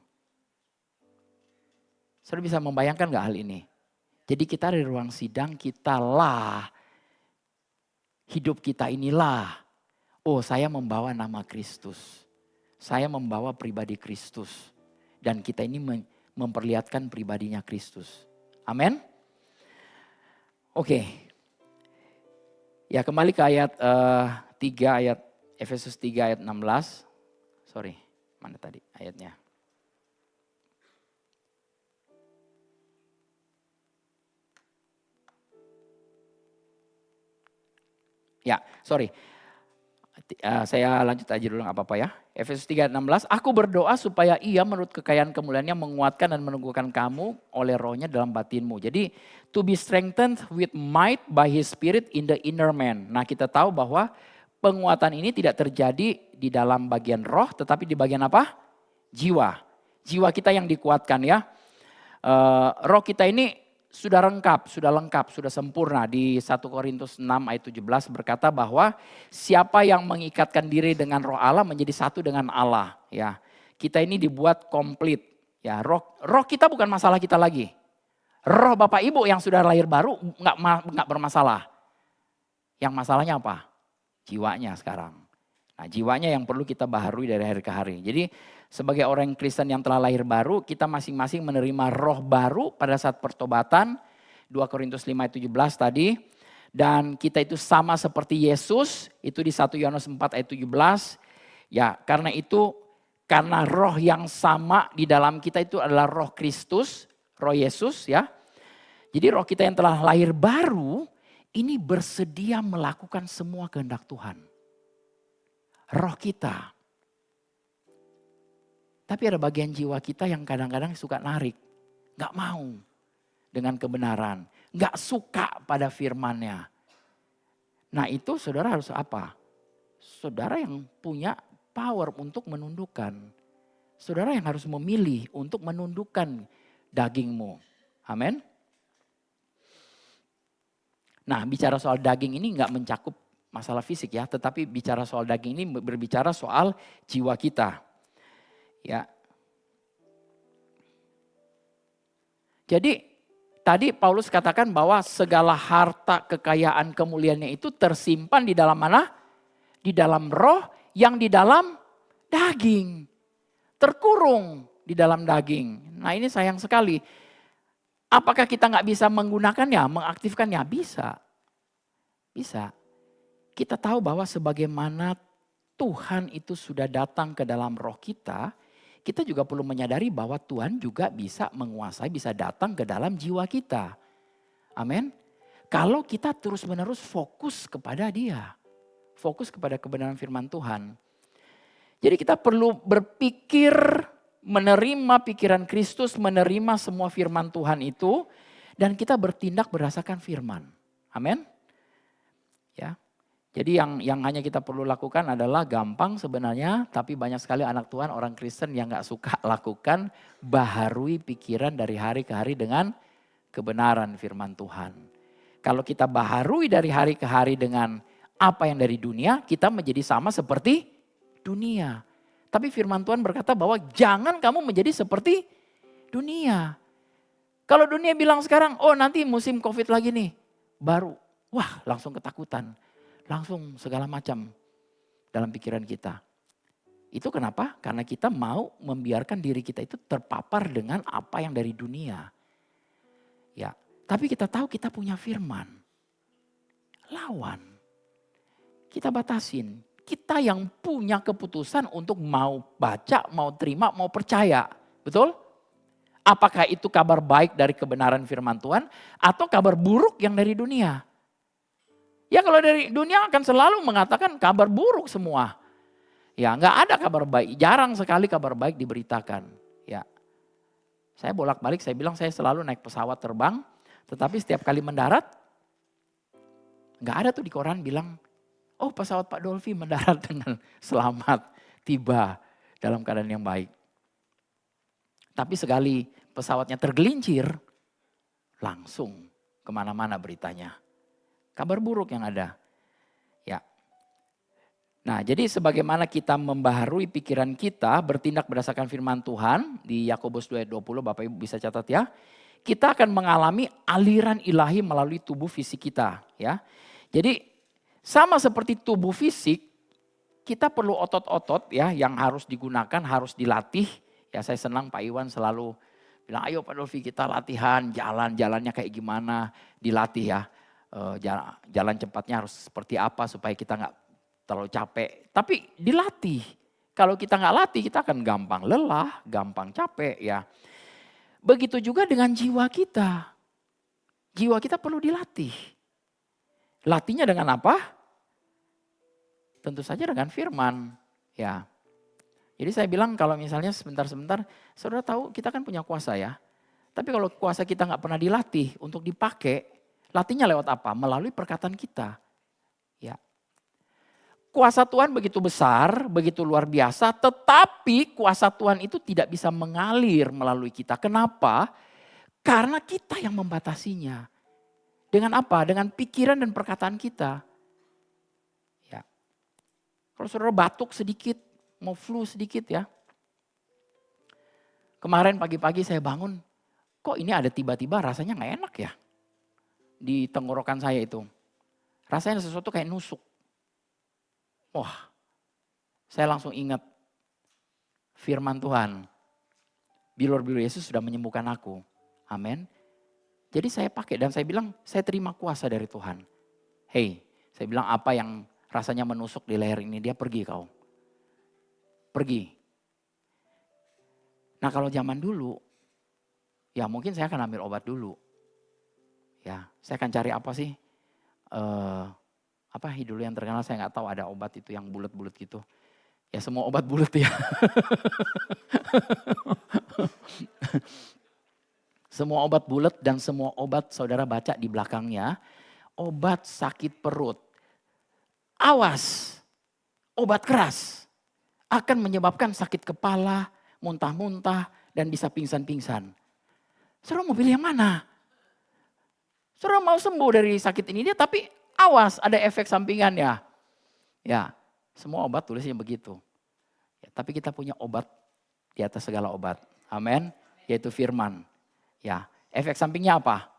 Saudara bisa membayangkan gak hal ini? Jadi kita di ruang sidang, kitalah, hidup kita inilah. Oh, saya membawa nama Kristus. Saya membawa pribadi Kristus. Dan kita ini memperlihatkan pribadinya Kristus. Amin. Oke. Ya, kembali ke ayat 3, ayat Efesus 3 ayat 16. Sorry, mana tadi ayatnya? Ya, sorry. Saya lanjut aja dulu gak apa-apa ya. Efesus 3 ayat 16. Aku berdoa supaya ia menurut kekayaan kemuliaannya menguatkan dan menunggukan kamu oleh rohnya dalam batinmu. Jadi to be strengthened with might by his spirit in the inner man. Nah kita tahu bahwa penguatan ini tidak terjadi di dalam bagian roh, tetapi di bagian apa? Jiwa. Jiwa kita yang dikuatkan ya. Roh kita ini sudah lengkap, sudah sempurna. Di 1 Korintus 6 ayat 17 berkata bahwa siapa yang mengikatkan diri dengan roh Allah menjadi satu dengan Allah. Ya, kita ini dibuat komplit. Ya, roh kita bukan masalah kita lagi. Roh Bapak Ibu yang sudah lahir baru nggak bermasalah. Yang masalahnya apa? Jiwanya sekarang. Nah, jiwanya yang perlu kita baharui dari hari ke hari. Jadi sebagai orang Kristen yang telah lahir baru, kita masing-masing menerima roh baru pada saat pertobatan. 2 Korintus 5 ayat 17 tadi. Dan kita itu sama seperti Yesus, itu di 1 Yohanes 4 ayat 17. Ya, karena itu, karena roh yang sama di dalam kita itu adalah roh Kristus, roh Yesus ya. Jadi roh kita yang telah lahir baru, ini bersedia melakukan semua kehendak Tuhan. Roh kita. Tapi ada bagian jiwa kita yang kadang-kadang suka narik. Gak mau dengan kebenaran. Gak suka pada firman-Nya. Nah itu saudara harus apa? Saudara yang punya power untuk menundukkan. Saudara yang harus memilih untuk menundukkan dagingmu. Amin. Nah, bicara soal daging ini nggak mencakup masalah fisik ya, tetapi bicara soal daging ini berbicara soal jiwa kita. Ya. Jadi tadi Paulus katakan bahwa segala harta, kekayaan, kemuliaannya itu tersimpan di dalam mana? Di dalam roh yang di dalam daging. Terkurung di dalam daging. Nah, ini sayang sekali. Apakah kita nggak bisa menggunakannya, mengaktifkannya? Bisa. Bisa. Kita tahu bahwa sebagaimana Tuhan itu sudah datang ke dalam roh kita juga perlu menyadari bahwa Tuhan juga bisa menguasai, bisa datang ke dalam jiwa kita. Amin. Kalau kita terus-menerus fokus kepada Dia. Fokus kepada kebenaran firman Tuhan. Jadi kita perlu berpikir, menerima pikiran Kristus, menerima semua firman Tuhan itu. Dan kita bertindak berdasarkan firman. Amin. Ya. Jadi yang hanya kita perlu lakukan adalah gampang sebenarnya, tapi banyak sekali anak Tuhan, orang Kristen yang gak suka lakukan, baharui pikiran dari hari ke hari dengan kebenaran firman Tuhan. Kalau kita baharui dari hari ke hari dengan apa yang dari dunia, kita menjadi sama seperti dunia. Tapi firman Tuhan berkata bahwa jangan kamu menjadi seperti dunia. Kalau dunia bilang sekarang, oh nanti musim COVID lagi nih, baru, wah langsung ketakutan. Langsung segala macam dalam pikiran kita. Itu kenapa? Karena kita mau membiarkan diri kita itu terpapar dengan apa yang dari dunia. Ya, tapi kita tahu kita punya firman. Lawan. Kita batasin. Kita yang punya keputusan untuk mau baca, mau terima, mau percaya. Betul? Apakah itu kabar baik dari kebenaran firman Tuhan atau kabar buruk yang dari dunia? Ya kalau dari dunia akan selalu mengatakan kabar buruk semua. Ya nggak ada kabar baik, jarang sekali kabar baik diberitakan. Ya, saya bolak-balik saya bilang saya selalu naik pesawat terbang, tetapi setiap kali mendarat, nggak ada tuh di koran bilang, oh pesawat Pak Dolphy mendarat dengan selamat, tiba dalam keadaan yang baik. Tapi sekali pesawatnya tergelincir, langsung kemana-mana beritanya. Kabar buruk yang ada. Ya. Nah, jadi sebagaimana kita membaharui pikiran kita, bertindak berdasarkan firman Tuhan, di Yakobus 2:20, Bapak Ibu bisa catat ya. Kita akan mengalami aliran ilahi melalui tubuh fisik kita. Ya. Jadi sama seperti tubuh fisik, kita perlu otot-otot ya yang harus digunakan, harus dilatih. Ya saya senang Pak Iwan selalu bilang, ayo Pak Dolphy kita latihan, jalannya kayak gimana, dilatih ya. Jalan cepatnya harus seperti apa supaya kita nggak terlalu capek. Tapi dilatih. Kalau kita nggak latih kita akan gampang lelah, gampang capek ya. Begitu juga dengan jiwa kita. Jiwa kita perlu dilatih. Latihnya dengan apa? Tentu saja dengan firman. Ya. Jadi saya bilang kalau misalnya sebentar-sebentar, saudara tahu kita kan punya kuasa ya. Tapi kalau kuasa kita nggak pernah dilatih untuk dipakai, latihnya lewat apa? Melalui perkataan kita. Ya. Kuasa Tuhan begitu besar, begitu luar biasa, tetapi kuasa Tuhan itu tidak bisa mengalir melalui kita. Kenapa? Karena kita yang membatasinya. Dengan apa? Dengan pikiran dan perkataan kita. Ya. Kalau saudara batuk sedikit, mau flu sedikit ya. Kemarin pagi-pagi saya bangun, kok ini ada tiba-tiba rasanya gak enak ya. Di tenggorokan saya itu. Rasanya sesuatu kayak nusuk. Wah, saya langsung ingat firman Tuhan. Bilur-bilur Yesus sudah menyembuhkan aku. Amin. Jadi saya pakai dan saya bilang, saya terima kuasa dari Tuhan. Hei, saya bilang apa yang rasanya menusuk di leher ini, dia pergi kau. Pergi. Nah kalau zaman dulu, ya mungkin saya akan ambil obat dulu. Ya, saya akan cari apa sih? Apa dulu yang terkenal saya nggak tahu ada obat itu yang bulat-bulat gitu. Ya semua obat bulat ya. Semua obat bulat dan semua obat saudara baca di belakangnya. Obat sakit perut. Awas, obat keras akan menyebabkan sakit kepala, muntah-muntah, dan bisa pingsan-pingsan. Saudara mau pilih yang mana? Saudara mau sembuh dari sakit ini dia, tapi awas ada efek sampingannya. Ya, semua obat tulisnya begitu. Ya, tapi kita punya obat di atas segala obat. Amin. Yaitu firman. Ya, efek sampingnya apa?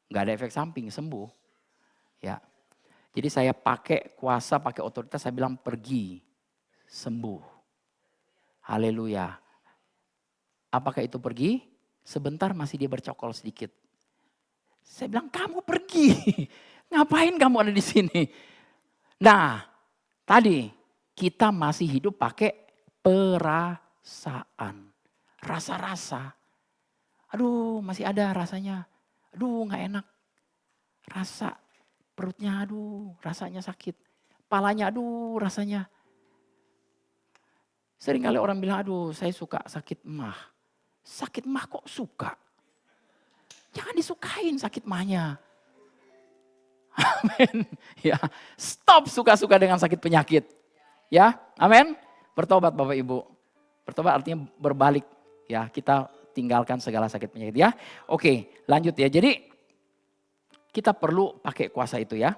Enggak ada efek samping, sembuh. Ya. Jadi saya pakai kuasa, pakai otoritas, saya bilang pergi, sembuh. Haleluya. Apakah itu pergi? Sebentar masih dia bercokol sedikit. Saya bilang kamu pergi. Ngapain kamu ada di sini? Nah, tadi kita masih hidup pakai perasaan. Rasa-rasa. Aduh masih ada rasanya. Aduh gak enak. Rasa perutnya aduh rasanya sakit. Palanya aduh rasanya. Sering kali orang bilang aduh saya suka sakit emah. Sakit emah kok suka? Jangan disukain sakit emahnya. Amin. Ya, stop suka-suka dengan sakit penyakit. Ya, amin. Bertobat Bapak Ibu. Bertobat artinya berbalik. Ya, kita tinggalkan segala sakit penyakit ya. Oke, lanjut ya. Jadi kita perlu pakai kuasa itu ya.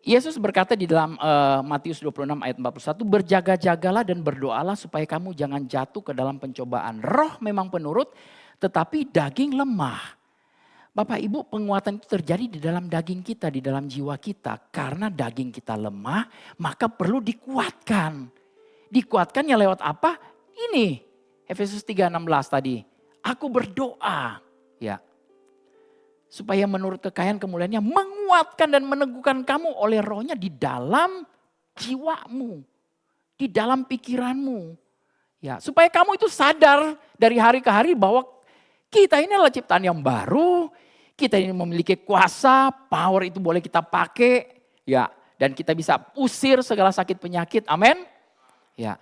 Yesus berkata di dalam Matius 26 ayat 41, berjaga-jagalah dan berdoalah supaya kamu jangan jatuh ke dalam pencobaan. Roh memang penurut, tetapi daging lemah. Bapak Ibu, penguatan itu terjadi di dalam daging kita, di dalam jiwa kita. Karena daging kita lemah, maka perlu dikuatkan. Dikuatkannya lewat apa? Ini, Efesus 3:16 tadi. Aku berdoa, ya. Supaya menurut kekayaan kemuliaannya menguatkan dan meneguhkan kamu oleh rohnya di dalam jiwamu. Di dalam pikiranmu. Ya, supaya kamu itu sadar dari hari ke hari bahwa kita ini adalah ciptaan yang baru. Kita ini memiliki kuasa, power itu boleh kita pakai. Ya, dan kita bisa usir segala sakit penyakit. Amin. Ya.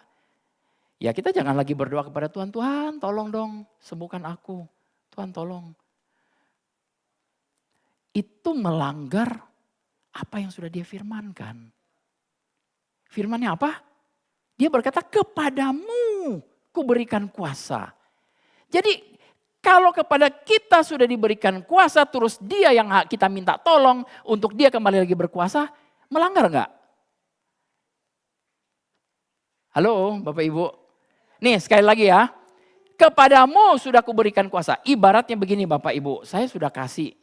Ya, kita jangan lagi berdoa kepada Tuhan, Tuhan tolong dong sembuhkan aku. Tuhan tolong. Itu melanggar apa yang sudah dia firmankan. Firmannya apa? Dia berkata kepadamu ku berikan kuasa. Jadi kalau kepada kita sudah diberikan kuasa terus dia yang kita minta tolong untuk dia kembali lagi berkuasa, melanggar enggak? Halo Bapak Ibu. Nih sekali lagi ya. Kepadamu sudah kuberikan kuasa. Ibaratnya begini Bapak Ibu, saya sudah kasih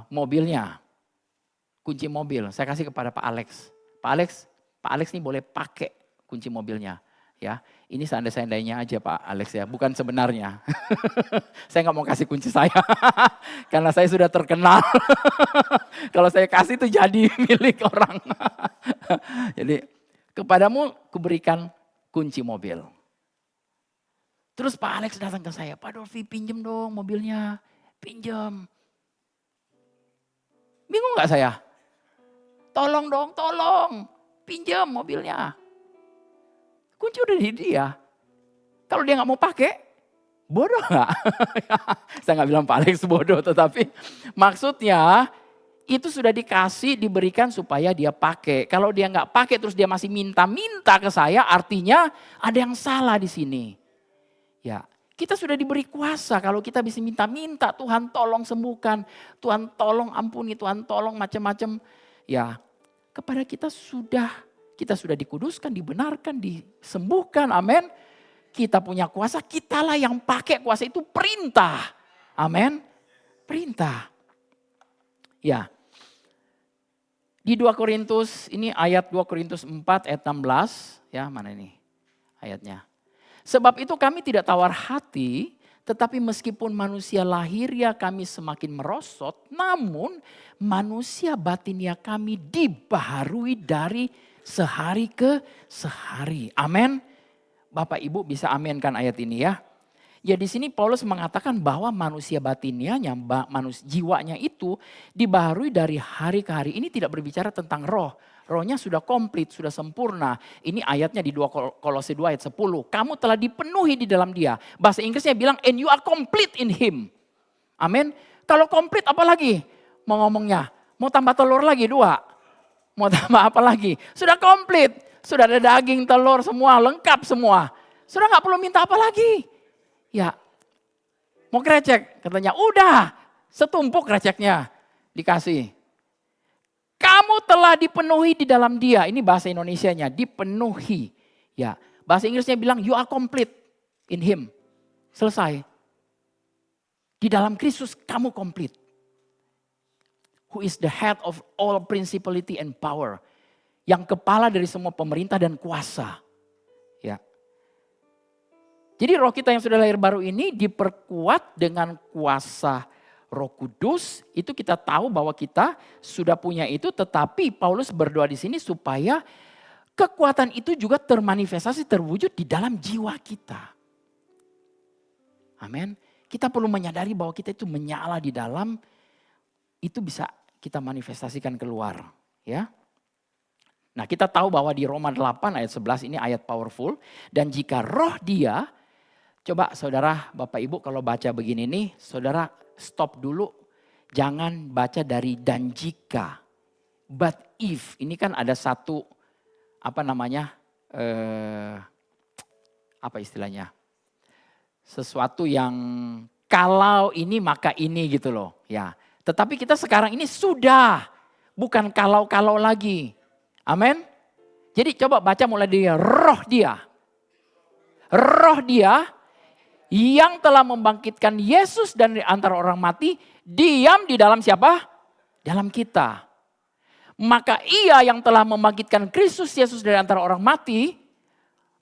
mobilnya, kunci mobil, saya kasih kepada Pak Alex. Pak Alex nih boleh pakai kunci mobilnya, ya. Ini seandainya aja Pak Alex ya, bukan sebenarnya. Saya nggak mau kasih kunci saya, karena saya sudah terkenal. Kalau saya kasih itu jadi milik orang. Jadi kepadamu kuberikan kunci mobil. Terus Pak Alex datang ke saya, Pak Dolfi pinjem dong mobilnya, pinjem. Bingung gak saya? Tolong dong, tolong. Pinjam mobilnya. Kunci udah di dia. Kalau dia gak mau pakai, bodoh gak? Saya gak bilang Pak Alex bodoh, tetapi maksudnya itu sudah dikasih, diberikan supaya dia pakai. Kalau dia gak pakai terus dia masih minta-minta ke saya, artinya ada yang salah di sini. Ya. Kita sudah diberi kuasa kalau kita bisa minta-minta Tuhan tolong sembuhkan, Tuhan tolong ampuni, Tuhan tolong macam-macam. Ya, kepada kita sudah dikuduskan, dibenarkan, disembuhkan, amin. Kita punya kuasa, kitalah yang pakai kuasa itu perintah. Amin, perintah. Ya, di 2 Korintus, ini ayat 2 Korintus 4 ayat 16, ya mana ini ayatnya. Sebab itu kami tidak tawar hati, tetapi meskipun manusia lahiriah kami semakin merosot, namun manusia batinia kami dibaharui dari sehari ke sehari. Amin. Bapak Ibu bisa aminkan ayat ini ya. Ya di sini Paulus mengatakan bahwa manusia batinianya, jiwanya itu dibaharui dari hari ke hari. Ini tidak berbicara tentang roh. Rohnya sudah komplit, sudah sempurna. Ini ayatnya di 2 Kolose 2 ayat 10. Kamu telah dipenuhi di dalam dia. Bahasa Inggrisnya bilang, and you are complete in him. Amin. Kalau komplit apa lagi? Mau ngomongnya, mau tambah telur lagi 2. Mau tambah apa lagi? Sudah komplit. Sudah ada daging, telur semua, lengkap semua. Saudara nggak perlu minta apa lagi. Ya, mau krecek, katanya udah setumpuk kreceknya dikasih. Kamu telah dipenuhi di dalam Dia. Ini bahasa Indonesianya, dipenuhi. Ya, bahasa Inggrisnya bilang you are complete in Him. Selesai. Di dalam Kristus kamu komplit. Who is the head of all principality and power. Yang kepala dari semua pemerintah dan kuasa. Ya. Jadi roh kita yang sudah lahir baru ini diperkuat dengan kuasa Roh Kudus. Itu kita tahu bahwa kita sudah punya itu, tetapi Paulus berdoa di sini supaya kekuatan itu juga termanifestasi, terwujud di dalam jiwa kita. Amin. Kita perlu menyadari bahwa kita itu menyala di dalam, itu bisa kita manifestasikan keluar. Ya. Nah, kita tahu bahwa di Roma 8 ayat 11 ini ayat powerful. Dan jika roh Dia, coba saudara, Bapak Ibu kalau baca begini nih, saudara stop dulu. Jangan baca dari dan jika. But if, ini kan ada satu, apa istilahnya. Sesuatu yang kalau ini maka ini gitu loh. Ya. Tetapi kita sekarang ini sudah, bukan kalau-kalau lagi. Amin. Jadi coba baca mulai dari roh Dia. Roh Dia yang telah membangkitkan Yesus dari antara orang mati, diam di dalam siapa? Dalam kita. Maka Ia yang telah membangkitkan Kristus Yesus dari antara orang mati,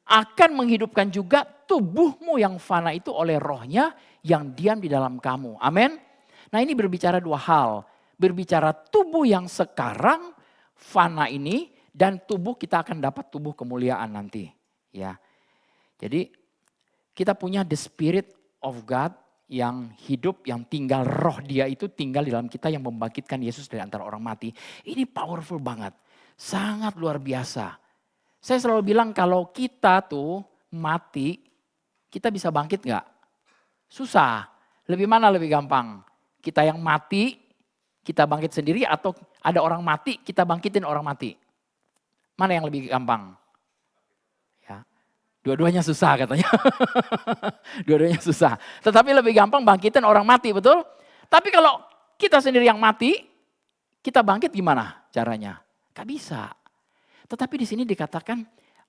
akan menghidupkan juga tubuhmu yang fana itu oleh rohnya yang diam di dalam kamu. Amin. Nah ini berbicara dua hal. Berbicara tubuh yang sekarang fana ini, dan tubuh kita akan dapat tubuh kemuliaan nanti. Ya. Jadi kita punya the spirit of God yang hidup, yang tinggal, roh Dia itu tinggal di dalam kita yang membangkitkan Yesus dari antara orang mati. Ini powerful banget, sangat luar biasa. Saya selalu bilang kalau kita tuh mati, kita bisa bangkit gak? Susah. Lebih mana lebih gampang? Kita yang mati, kita bangkit sendiri atau ada orang mati, kita bangkitin orang mati? Mana yang lebih gampang? Ya, dua-duanya susah katanya. Dua-duanya susah. Tetapi lebih gampang bangkitin orang mati, betul? Tapi kalau kita sendiri yang mati, kita bangkit gimana caranya? Gak bisa. Tetapi di sini dikatakan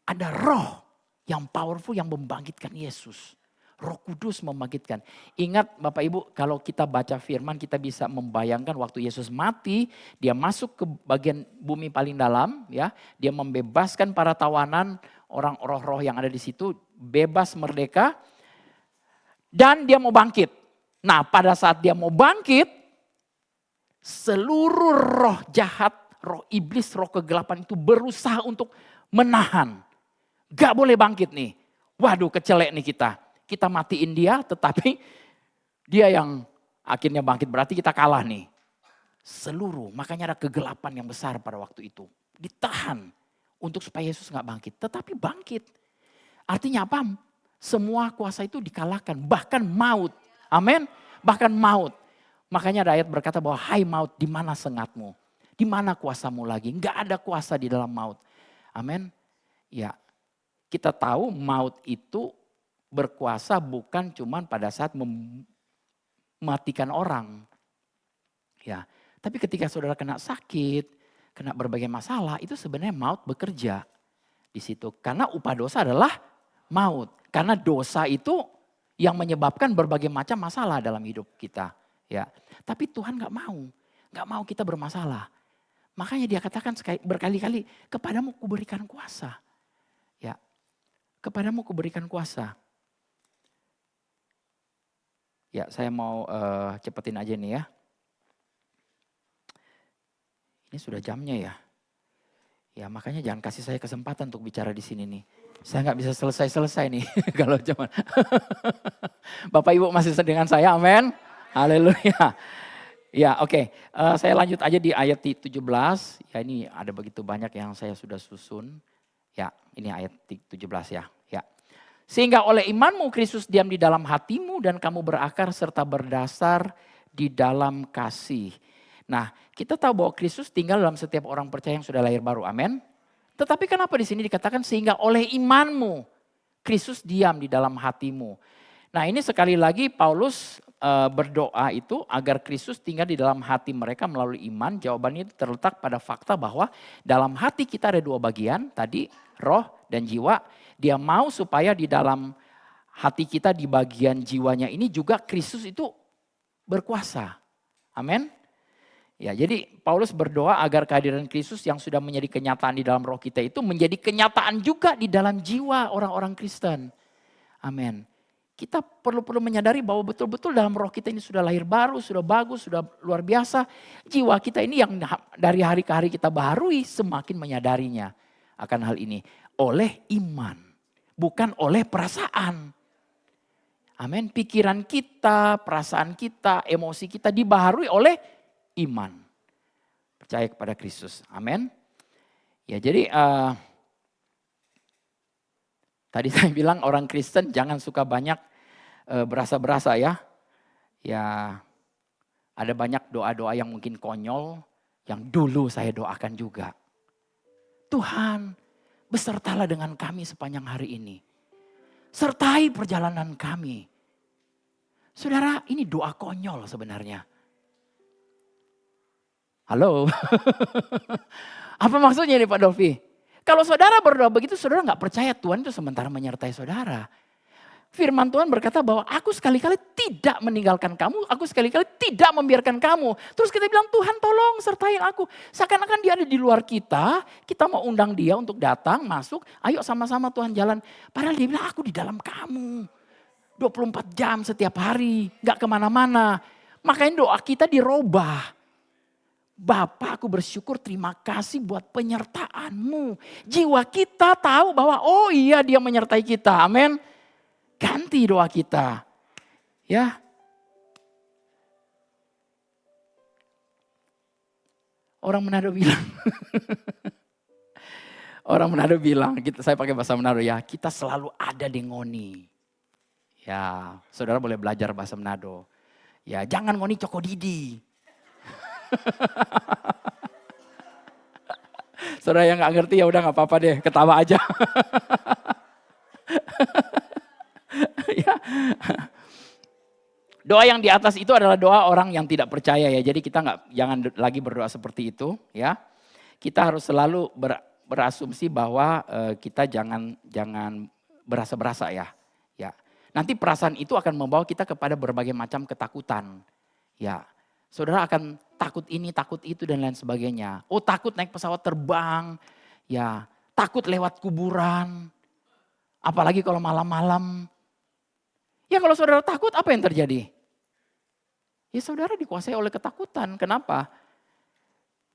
ada roh yang powerful yang membangkitkan Yesus. Roh Kudus membangkitkan. Ingat Bapak Ibu, kalau kita baca firman kita bisa membayangkan waktu Yesus mati, dia masuk ke bagian bumi paling dalam, ya. Dia membebaskan para tawanan, orang roh-roh yang ada di situ, bebas merdeka, dan dia mau bangkit. Nah, pada saat dia mau bangkit, seluruh roh jahat, roh iblis, roh kegelapan itu berusaha untuk menahan. Gak boleh bangkit nih. Waduh, kecelek nih kita. Kita matiin dia, tetapi dia yang akhirnya bangkit. Berarti kita kalah nih. Seluruh, makanya ada kegelapan yang besar pada waktu itu. Ditahan untuk supaya Yesus gak bangkit. Tetapi bangkit. Artinya apa? Semua kuasa itu dikalahkan. Bahkan maut. Amin. Bahkan maut. Makanya ada ayat berkata bahwa hai maut, di mana sengatmu? Di mana kuasamu lagi? Gak ada kuasa di dalam maut. Amin. Ya, kita tahu maut itu berkuasa bukan cuma pada saat mematikan orang. Ya, tapi ketika saudara kena sakit, kena berbagai masalah, itu sebenarnya maut bekerja di situ. Karena upah dosa adalah maut. Karena dosa itu yang menyebabkan berbagai macam masalah dalam hidup kita. Ya, tapi Tuhan nggak mau kita bermasalah. Makanya dia katakan berkali-kali, kepadamu kuberikan kuasa. Ya, kepadamu kuberikan kuasa. Ya, saya mau cepetin aja nih ya. Ini sudah jamnya ya. Ya, makanya jangan kasih saya kesempatan untuk bicara di sini nih. Saya nggak bisa selesai nih kalau cuman. Bapak Ibu masih dengan saya, amin. Haleluya. Ya, oke. Saya lanjut aja di ayat 17. Ya, ini ada begitu banyak yang saya sudah susun. Ya, ini ayat 17 ya. Ya. Sehingga oleh imanmu Kristus diam di dalam hatimu dan kamu berakar serta berdasar di dalam kasih. Nah, kita tahu bahwa Kristus tinggal dalam setiap orang percaya yang sudah lahir baru. Amin. Tetapi kenapa di sini dikatakan sehingga oleh imanmu Kristus diam di dalam hatimu. Nah ini sekali lagi Paulus berdoa itu agar Kristus tinggal di dalam hati mereka melalui iman. Jawabannya itu terletak pada fakta bahwa dalam hati kita ada dua bagian, tadi roh dan jiwa. Dia mau supaya di dalam hati kita di bagian jiwanya ini juga Kristus itu berkuasa. Amin. Ya, jadi Paulus berdoa agar kehadiran Kristus yang sudah menjadi kenyataan di dalam roh kita itu menjadi kenyataan juga di dalam jiwa orang-orang Kristen. Amin. Kita perlu menyadari bahwa betul-betul dalam roh kita ini sudah lahir baru, sudah bagus, sudah luar biasa. Jiwa kita ini yang dari hari ke hari kita baharui semakin menyadarinya akan hal ini. Oleh iman, bukan oleh perasaan. Amin. Pikiran kita, perasaan kita, emosi kita dibaharui oleh iman. Percaya kepada Kristus. Amin. Ya jadi tadi saya bilang orang Kristen jangan suka banyak berasa-berasa ya. Ya ada banyak doa-doa yang mungkin konyol. Yang dulu saya doakan juga. Tuhan besertalah dengan kami sepanjang hari ini. Sertai perjalanan kami. Saudara ini doa konyol sebenarnya. Halo. Apa maksudnya nih Pak Dolfi? Kalau saudara berdoa begitu, saudara gak percaya Tuhan itu sementara menyertai saudara. Firman Tuhan berkata bahwa aku sekali-kali tidak meninggalkan kamu, aku sekali-kali tidak membiarkan kamu. Terus kita bilang Tuhan tolong sertai aku. Seakan-akan dia ada di luar kita mau undang dia untuk datang, masuk, ayo sama-sama Tuhan jalan. Padahal dia bilang aku di dalam kamu. 24 jam setiap hari, gak kemana-mana. Makanya doa kita dirubah. Bapa aku bersyukur terima kasih buat penyertaanmu. Jiwa kita tahu bahwa oh iya dia menyertai kita. Amin. Ganti doa kita. Ya. Orang Manado bilang. Orang Manado bilang, saya pakai bahasa Manado ya. Kita selalu ada di ngoni. Ya saudara boleh belajar bahasa Manado. Ya jangan ngoni coko didi. Saudara yang gak ngerti ya udah gak apa-apa deh, ketawa aja. Ya. Doa yang di atas itu adalah doa orang yang tidak percaya ya. Jadi kita jangan lagi berdoa seperti itu ya. Kita harus selalu berasumsi bahwa kita jangan berasa-berasa ya. Ya. Nanti perasaan itu akan membawa kita kepada berbagai macam ketakutan. Ya. Saudara akan takut ini, takut itu dan lain sebagainya. Oh takut naik pesawat terbang. Ya, takut lewat kuburan. Apalagi kalau malam-malam. Ya kalau saudara takut apa yang terjadi? Ya saudara dikuasai oleh ketakutan. Kenapa?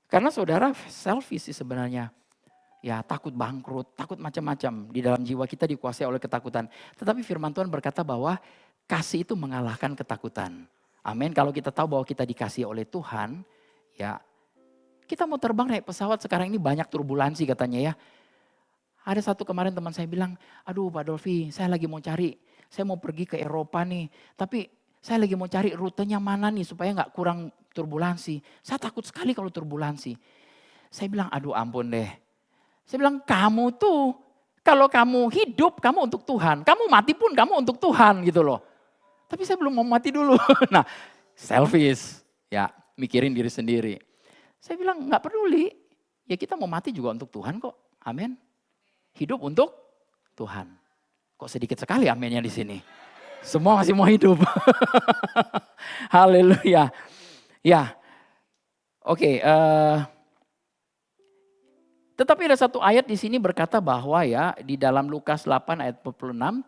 Karena saudara selfish sih sebenarnya. Ya takut bangkrut, takut macam-macam. Di dalam jiwa kita dikuasai oleh ketakutan. Tetapi firman Tuhan berkata bahwa kasih itu mengalahkan ketakutan. Amin. Kalau kita tahu bahwa kita dikasih oleh Tuhan, ya kita mau terbang naik pesawat sekarang ini banyak turbulensi katanya ya. Ada satu kemarin teman saya bilang, aduh Pak Dolfi saya lagi mau cari, saya mau pergi ke Eropa nih. Tapi saya lagi mau cari rutenya mana nih supaya gak kurang turbulensi. Saya takut sekali kalau turbulensi. Saya bilang aduh ampun deh. Saya bilang kamu tuh, kalau kamu hidup kamu untuk Tuhan. Kamu mati pun kamu untuk Tuhan gitu loh. Tapi saya belum mau mati dulu. Nah selfish ya mikirin diri sendiri. Saya bilang gak peduli. Ya kita mau mati juga untuk Tuhan kok. Amin. Hidup untuk Tuhan. Kok sedikit sekali aminnya di sini. Semua masih mau hidup. Haleluya. Ya. Oke. Tetapi ada satu ayat di sini berkata bahwa ya di dalam Lukas 8 ayat 46.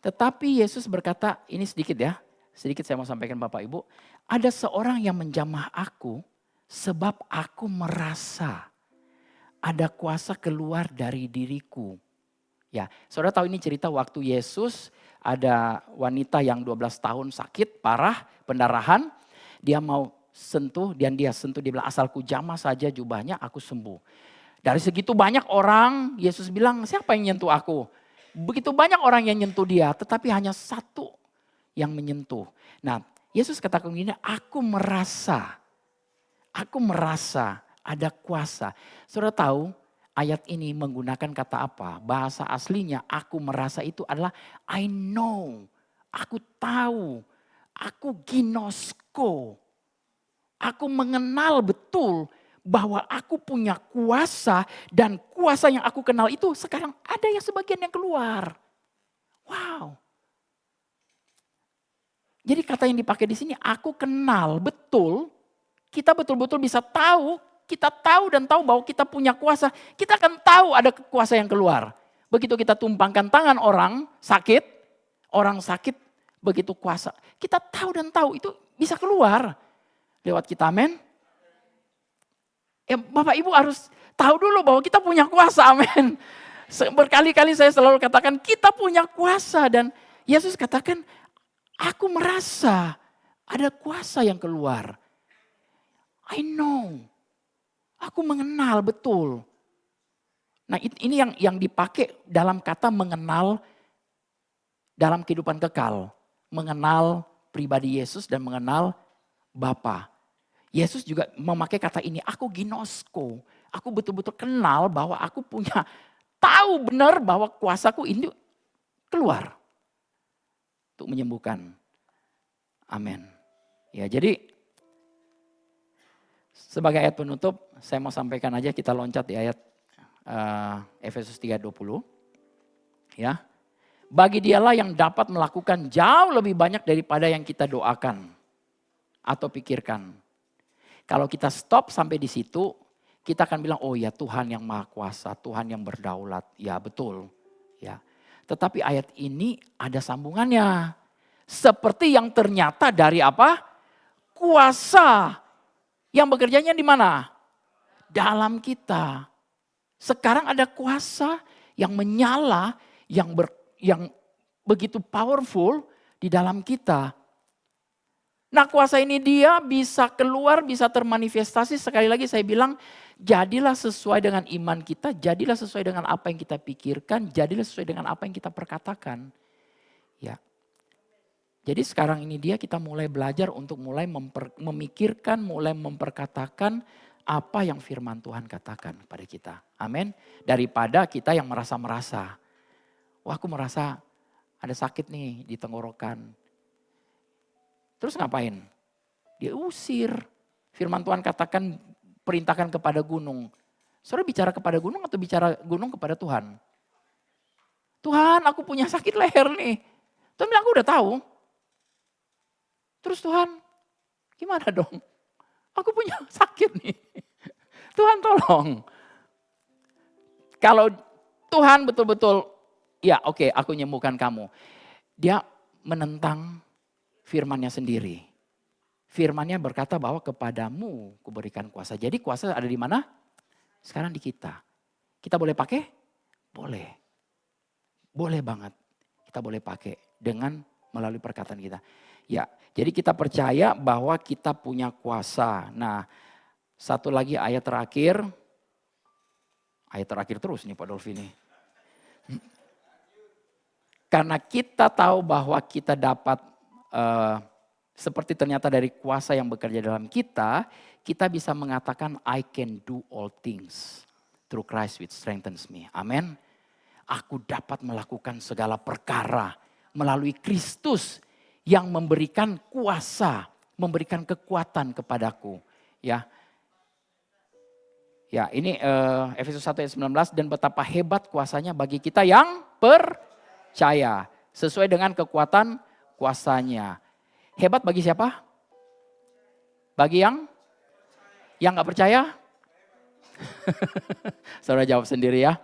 Tetapi Yesus berkata, ini sedikit ya. Sedikit saya mau sampaikan Bapak Ibu. Ada seorang yang menjamah aku sebab aku merasa ada kuasa keluar dari diriku. Ya, saudara tahu ini cerita waktu Yesus ada wanita yang 12 tahun sakit, parah, pendarahan. Dia mau sentuh dan dia sentuh, dia bilang asalku jamah saja jubahnya aku sembuh. Dari segitu banyak orang, Yesus bilang siapa yang nyentuh aku? Begitu banyak orang yang nyentuh dia, tetapi hanya satu yang menyentuh. Nah, Yesus katakan begini, aku merasa ada kuasa. Saudara tahu, ayat ini menggunakan kata apa? Bahasa aslinya aku merasa itu adalah I know. Aku tahu. Aku ginosko. Aku mengenal betul bahwa aku punya kuasa dan kuasa yang aku kenal itu sekarang ada yang sebagian yang keluar. Wow. Jadi kata yang dipakai di sini aku kenal betul. Kita betul-betul bisa tahu, kita tahu dan tahu bahwa kita punya kuasa. Kita akan tahu ada kuasa yang keluar. Begitu kita tumpangkan tangan orang sakit begitu kuasa. Kita tahu dan tahu itu bisa keluar lewat kita, amin. Ya, Bapak Ibu harus tahu dulu bahwa kita punya kuasa, amin. Berkali-kali saya selalu katakan kita punya kuasa dan Yesus katakan aku merasa ada kuasa yang keluar. I know. Aku mengenal betul. Nah ini yang dipakai dalam kata mengenal dalam kehidupan kekal. Mengenal pribadi Yesus dan mengenal Bapa. Yesus juga memakai kata ini, aku ginosko. Aku betul-betul kenal bahwa aku punya, tahu benar bahwa kuasaku ini keluar. Untuk menyembuhkan. Amin. Ya jadi sebagai ayat penutup, saya mau sampaikan aja kita loncat di ayat Efesus 3:20. Ya. Bagi dialah yang dapat melakukan jauh lebih banyak daripada yang kita doakan atau pikirkan. Kalau kita stop sampai di situ, kita akan bilang, oh ya Tuhan yang maha kuasa, Tuhan yang berdaulat. Ya betul. Ya. Tetapi ayat ini ada sambungannya. Seperti yang ternyata dari apa? Kuasa. Yang bekerjanya di mana? Dalam kita. Sekarang ada kuasa yang menyala, yang begitu powerful di dalam kita. Nah kuasa ini dia bisa keluar, bisa termanifestasi. Sekali lagi saya bilang, jadilah sesuai dengan iman kita, jadilah sesuai dengan apa yang kita pikirkan, jadilah sesuai dengan apa yang kita perkatakan. Ya. Jadi sekarang ini dia kita mulai belajar untuk mulai memikirkan, mulai memperkatakan apa yang firman Tuhan katakan pada kita. Amin. Daripada kita yang merasa-merasa. Wah aku merasa ada sakit nih di tenggorokan. Terus ngapain? Dia usir. Firman Tuhan katakan, perintahkan kepada gunung. Saudara bicara kepada gunung atau bicara gunung kepada Tuhan? Tuhan aku punya sakit leher nih. Tuhan bilang aku udah tahu. Terus Tuhan, gimana dong? Aku punya sakit nih. Tuhan tolong. Kalau Tuhan betul-betul, ya oke, aku nyembuhkan kamu. Dia menentang firman-Nya sendiri. Firman-Nya berkata bahwa kepadamu kuberikan kuasa. Jadi kuasa ada di mana? Sekarang di kita. Kita boleh pakai? Boleh. Boleh banget. Kita boleh pakai dengan melalui perkataan kita. Ya, jadi kita percaya bahwa kita punya kuasa. Nah, satu lagi ayat terakhir. Ayat terakhir terus nih Pak Dolfi nih. Karena kita tahu bahwa kita dapat seperti ternyata dari kuasa yang bekerja dalam kita, kita bisa mengatakan I can do all things through Christ which strengthens me. Amin. Aku dapat melakukan segala perkara melalui Kristus yang memberikan kuasa, memberikan kekuatan kepadaku. Ya, ya ini Efesus 1 ayat 19 dan betapa hebat kuasanya bagi kita yang percaya. Sesuai dengan kekuatan kuasanya. Hebat bagi siapa? Bagi yang gak percaya? Saudara jawab sendiri ya.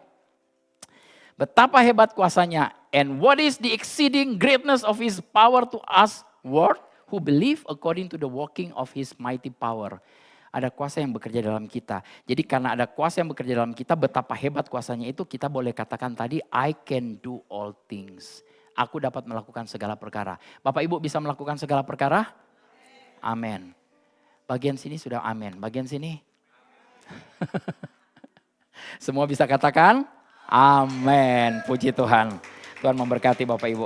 Betapa hebat kuasanya. And what is the exceeding greatness of his power to us world who believe according to the working of his mighty power. Ada kuasa yang bekerja dalam kita. Jadi karena ada kuasa yang bekerja dalam kita, betapa hebat kuasanya itu kita boleh katakan tadi, I can do all things. Aku dapat melakukan segala perkara. Bapak Ibu bisa melakukan segala perkara? Amin. Bagian sini sudah amin. Bagian sini? Semua bisa katakan? Amin. Puji Tuhan. Tuhan memberkati Bapak Ibu.